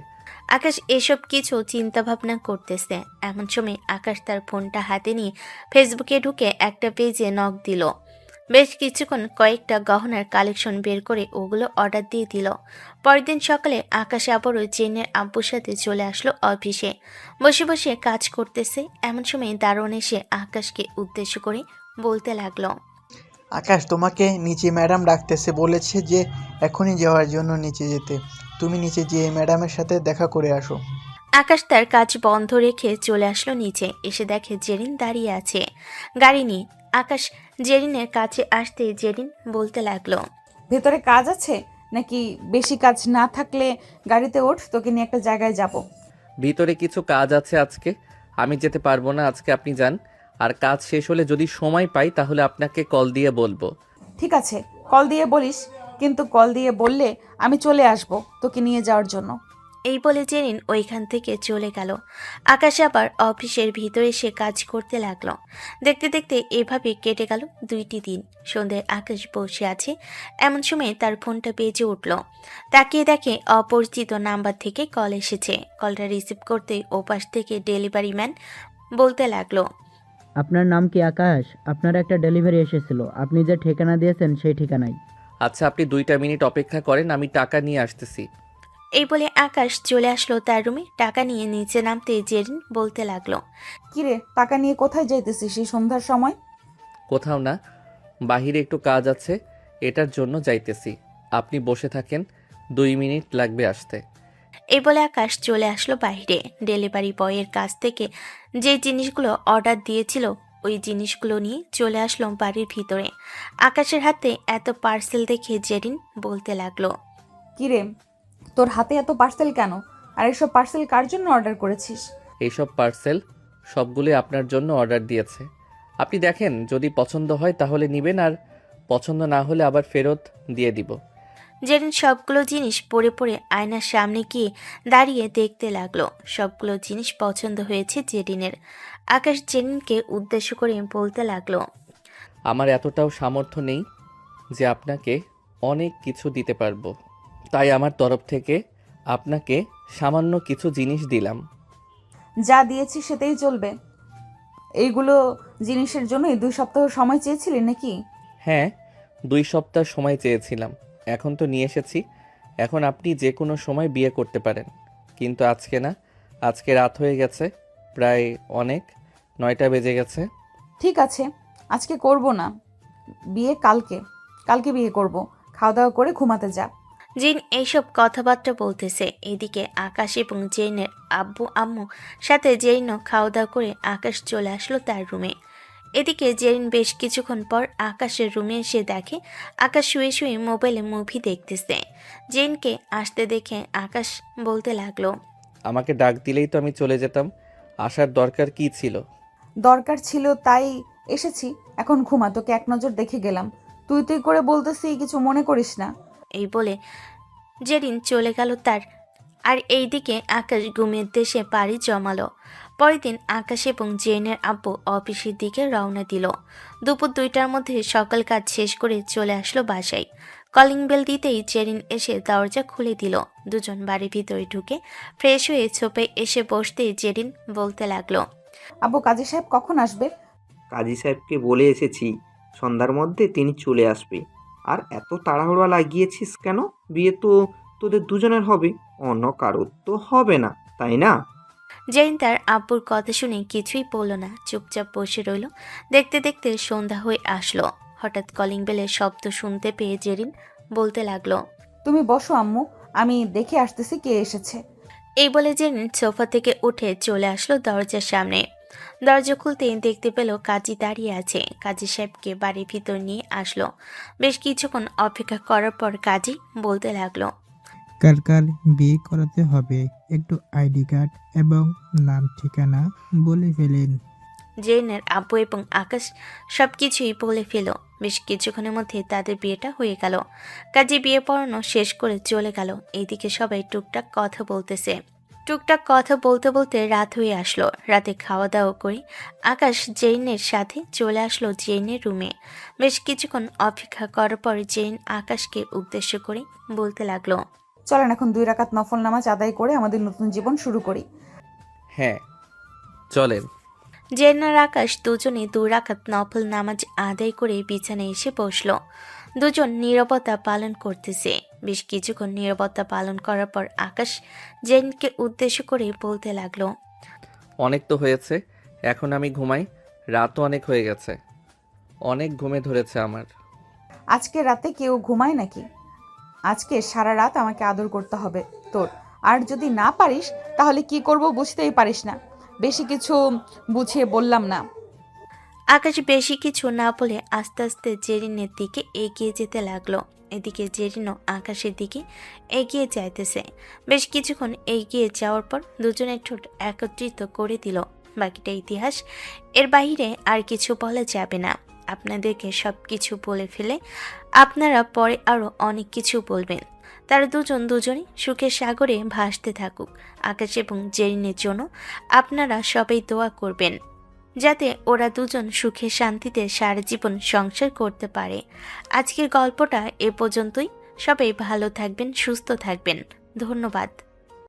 আকাশ এসব কিছু চিন্তা ভাবনা করতেছে। এমন সময় আকাশ তার ফোনটা হাতে নিয়ে ফেসবুকে ঢুকে একটা পেজে নক দিল। বেশ কিছুক্ষণ কয়েকটা গহনার কালেকশন বের করে ওগুলো অর্ডার দিয়ে দিল। পরের দিন সকালে আকাশ আবারও জেনের আব্বুর সাথে চলে আসলো অফিসে। বসে বসে কাজ করতেছে, এমন সময় দারোয়ান এসে আকাশকে উদ্দেশ্য করে বলতে লাগলো, আকাশ, তোমাকে নিচে ম্যাডাম ডাকতেছে, বলেছে যে এখনই যাওয়ার জন্য নিচে যেতে। তুমি নিচে গিয়ে ম্যাডামের সাথে দেখা করে আসো। আকাশ তার কাজ বন্ধ রেখে চলে আসলো নিচে। এসে দেখে জেরিন দাঁড়িয়ে আছে গাড়ি নিয়ে। আকাশ জেরিনের কাছে আসতে জেরিন বলতে লাগলো, ভেতরে কাজ আছে নাকি? বেশি কাজ না থাকলে গাড়িতে ওঠ, তোকে নিয়ে একটা জায়গায় যাব। ভিতরে কিছু কাজ আছে আজকে, আমি যেতে পারবো না আজকে, আপনি যান। আর কাজ শেষ হলে যদি সময় পাই তাহলে আপনাকে কল দিয়ে বলবো। ঠিক আছে, কল দিয়ে বলিস, কিন্তু কল দিয়ে বললে আমি চলে আসব তোকে নিয়ে যাওয়ার জন্য। এই বলে জেরিন ওইখান থেকে চলে গেল। আকাশ আবার অফিসের ভিতরে সে কাজ করতে লাগলো। দেখতে দেখতে এভাবে কেটে গেল 2টি দিন। সন্ধ্যায় আকাশ বসে আছে, এমন সময় তার ফোনটা বেজে উঠল। তাকিয়ে দেখে অপরিচিত নাম্বার থেকে কল এসেছে। কলটা রিসিভ করতে ওপাশ থেকে ডেলিভারি ম্যান বলতে লাগলো, আপনার নাম কি আকাশ? আপনার একটা ডেলিভারি এসেছিল, আপনি যে ঠিকানা দিয়েছেন সেই ঠিকানায়। আচ্ছা, আপনি 2টা মিনিট অপেক্ষা করেন, আমি টাকা নিয়ে আসতেছি। এই বলে আকাশ চলে আসলো তার রুমে। টাকা নিয়ে নিচে নামতে জেরিন বলতে লাগলো, কিরে, টাকা নিয়ে কোথায় যাইতেছিস এই সন্ধ্যার সময়? কোথাও না, বাহিরে একটু কাজ আছে, এটার জন্য যাইতেছি। আপনি বসে থাকেন, 2 মিনিট লাগবে আসতে। এই বলে আকাশ চলে আসলো বাইরে। ডেলিভারি বয়ের কাছ থেকে যে জিনিসগুলো অর্ডার দিয়েছিল ওই জিনিসগুলো নিয়ে চলে আসলো বাড়ির ভিতরে। আকাশের হাতে এত পার্সেল দেখে জেরিন বলতে লাগলো, কিরে, তোর হাতে এত পার্সেল কেন? আর এসব পার্সেল কার জন্য অর্ডার করেছিস? এইসব পার্সেল সবগুলোই আপনার জন্য অর্ডার দিয়েছে। আপনি দেখেন, যদি পছন্দ হয় তাহলে নেবেন, আর পছন্দ না হলে আবার ফেরত দিয়ে দিব। জেরিন সবগুলো জিনিস পরে পরে আয়নার সামনে গিয়ে দাঁড়িয়ে দেখতে লাগলো। সবগুলো জিনিস পছন্দ হয়েছে জেরিনের। আকাশ জেরিনকে উদ্দেশ্য করে বলতে লাগলো, আমার এতটাও সামর্থ্য নেই যে আপনাকে অনেক কিছু দিতে পারবো, তাই আমার তরফ থেকে আপনাকে সামান্য কিছু জিনিস দিলাম। যা দিয়েছি সেটাই চলবে। এইগুলো জিনিসের জন্য 2 সপ্তাহ সময় চেয়েছিলি নাকি? হ্যাঁ, 2 সপ্তাহ সময় চেয়েছিলাম, এখন তো নিয়ে এসেছি। এখন আপনি যে কোনো সময় বিয়ে করতে পারেন, কিন্তু আজকে না। আজকে রাত হয়ে গেছে, প্রায় অনেক, 9টা বেজে গেছে। ঠিক আছে, আজকে করব না বিয়ে, কালকে বিয়ে করব। খাওয়া দাওয়া করে ঘুমাতে যা। জিন এইসব কথাবার্তা বলতেছে। এদিকে আকাশ এবং জেনের আব্বু আম্মু সাথে জেরিনও খাওয়া দাওয়া করে আকাশ চলে আসলো তার রুমে। এদিকে জেরিন বেশ কিছুক্ষণ পর আকাশের রুমে এসে দেখে আকাশ শুয়ে শুয়ে মোবাইলে মুভি দেখতেছে। জেনকে আসতে দেখে আকাশ বলতে লাগলো, আমাকে ডাক দিলেই তো আমি চলে যেতাম, আসার দরকার কি ছিল? দরকার ছিল তাই এসেছি। এখন ঘুমা, তোকে এক নজর দেখে গেলাম। তুই করে বলতেছি, কিছু মনে করিস না। এই বলে জেরিন চলে গেল তার। আর এইদিকে আকাশ ঘুমের দেশে পাড়ি জমালো। পরের দিন আকাশ এবং জেনের আব্বু অফিসের দিকে রওনা দিল। দুপুর 2টার মধ্যে সকল কাজ শেষ করে চলে আসলো বাসায়। কলিং বেল দিতেই জেরিন এসে দরজা খুলে দিল। দুজন বাড়ির ভিতরে ঢুকে ফ্রেশ হয়ে ছোপে এসে বসতেই জেরিন বলতে লাগলো, আব্বু, কাজী সাহেব কখন আসবে? কাজী সাহেবকে বলে এসেছি সন্ধ্যার মধ্যে তিনি চলে আসবে। আর এত তাড়াহুড়া লাগিয়েছিস কেন? বিয়ে তো তোদের দুজনের হবে, অন্য কারোর তো হবে না, তাই না? জেরিন তার আব্বুর কথা শুনে কিছুই বলল না, চুপচাপ বসে রইল। দেখতে দেখতে সন্ধ্যা হয়ে আসলো। হঠাৎ কলিং বেলের শব্দ শুনতে পেয়ে জেরিন বলতে লাগলো, তুমি বসো আম্মু, আমি দেখে আসতেছি কে এসেছে। এই বলে জেরিন সোফা থেকে উঠে চলে আসলো দরজার সামনে। দরজা খুলতেই দেখতে পেল কাজী দাঁড়িয়ে আছে। কাজী সাহেবকে বাড়ির ভিতর নিয়ে আসলো। বেশ কিছুক্ষণ অপেক্ষা করার পর কাজী বলতে লাগলো, কার কার বিয়ে করাতে হবে একটু আইডি কার্ড এবং নাম ঠিকানা বলে ফেলেন। জেরিনের আব্বু এবং আকাশ সবকিছুই বলে ফেল। বেশ কিছুক্ষণের মধ্যে তাদের বিয়েটা হয়ে গেল। কাজী বিয়ে পড়ানো শেষ করে চলে গেল। এইদিকে সবাই টুকটাক কথা বলতেছে। টুকটাক কথা বলতে বলতে রাত হয়ে আসলো। রাতে খাওয়া দাওয়া করে আকাশ জেরিনের সাথে চলে আসলো জেরিনের রুমে। বেশ কিছুক্ষণ অপেক্ষা করার পর জেরিন আকাশকে উদ্দেশ্য করে বলতে লাগলো, চলেন এখন 2 রাকাত নফল নামাজ আদায় করে আমাদের নতুন জীবন শুরু করি। হ্যাঁ, চলেন। জেরিন আর আকাশ দুজনে 2 রাকাত নফল নামাজ আদায় করে বিছানায় এসে বসল। দুজন নীরবতা পালন করতেছে। বেশ কিছুক্ষণ নীরবতা পালন করার পর আকাশ জেরিনকে উদ্দেশ্য করে বলতে লাগলো, অনেক তো হয়েছে, এখন আমি ঘুমাই, রাতও অনেক হয়ে গেছে, অনেক ঘুমে ধরেছে আমার। আজকে রাতে কেউ ঘুমায় নাকি? আজকে সারা রাত আমাকে আদর করতে হবে তোর। আর যদি না পারিস তাহলে কি করব বুঝতেই পারিস না। বেশি কিছু বুঝিয়ে বললাম না। আকাশ বেশি কিছু না বলে আস্তে আস্তে জেরিনের দিকে এগিয়ে যেতে লাগলো। এদিকে জেরিনও আকাশের দিকে এগিয়ে যাইতেছে। বেশ কিছুক্ষণ এগিয়ে যাওয়ার পর দুজনের ঠোঁট একত্রিত করে দিল। বাকিটা ইতিহাস, এর বাইরে আর কিছু বলা যাবে না। আপনাদেরকে সব কিছু বলে ফেলে আপনারা পরে আরও অনেক কিছু বলবেন। তারা দুজনই সুখের সাগরে ভাসতে থাকুক। আকাশ এবং জেরিনের জন্য আপনারা সবাই দোয়া করবেন, যাতে ওরা দুজন সুখে শান্তিতে সারা জীবন সংসার করতে পারে। আজকের গল্পটা এ পর্যন্তই। সবাই ভালো থাকবেন, সুস্থ থাকবেন। ধন্যবাদ।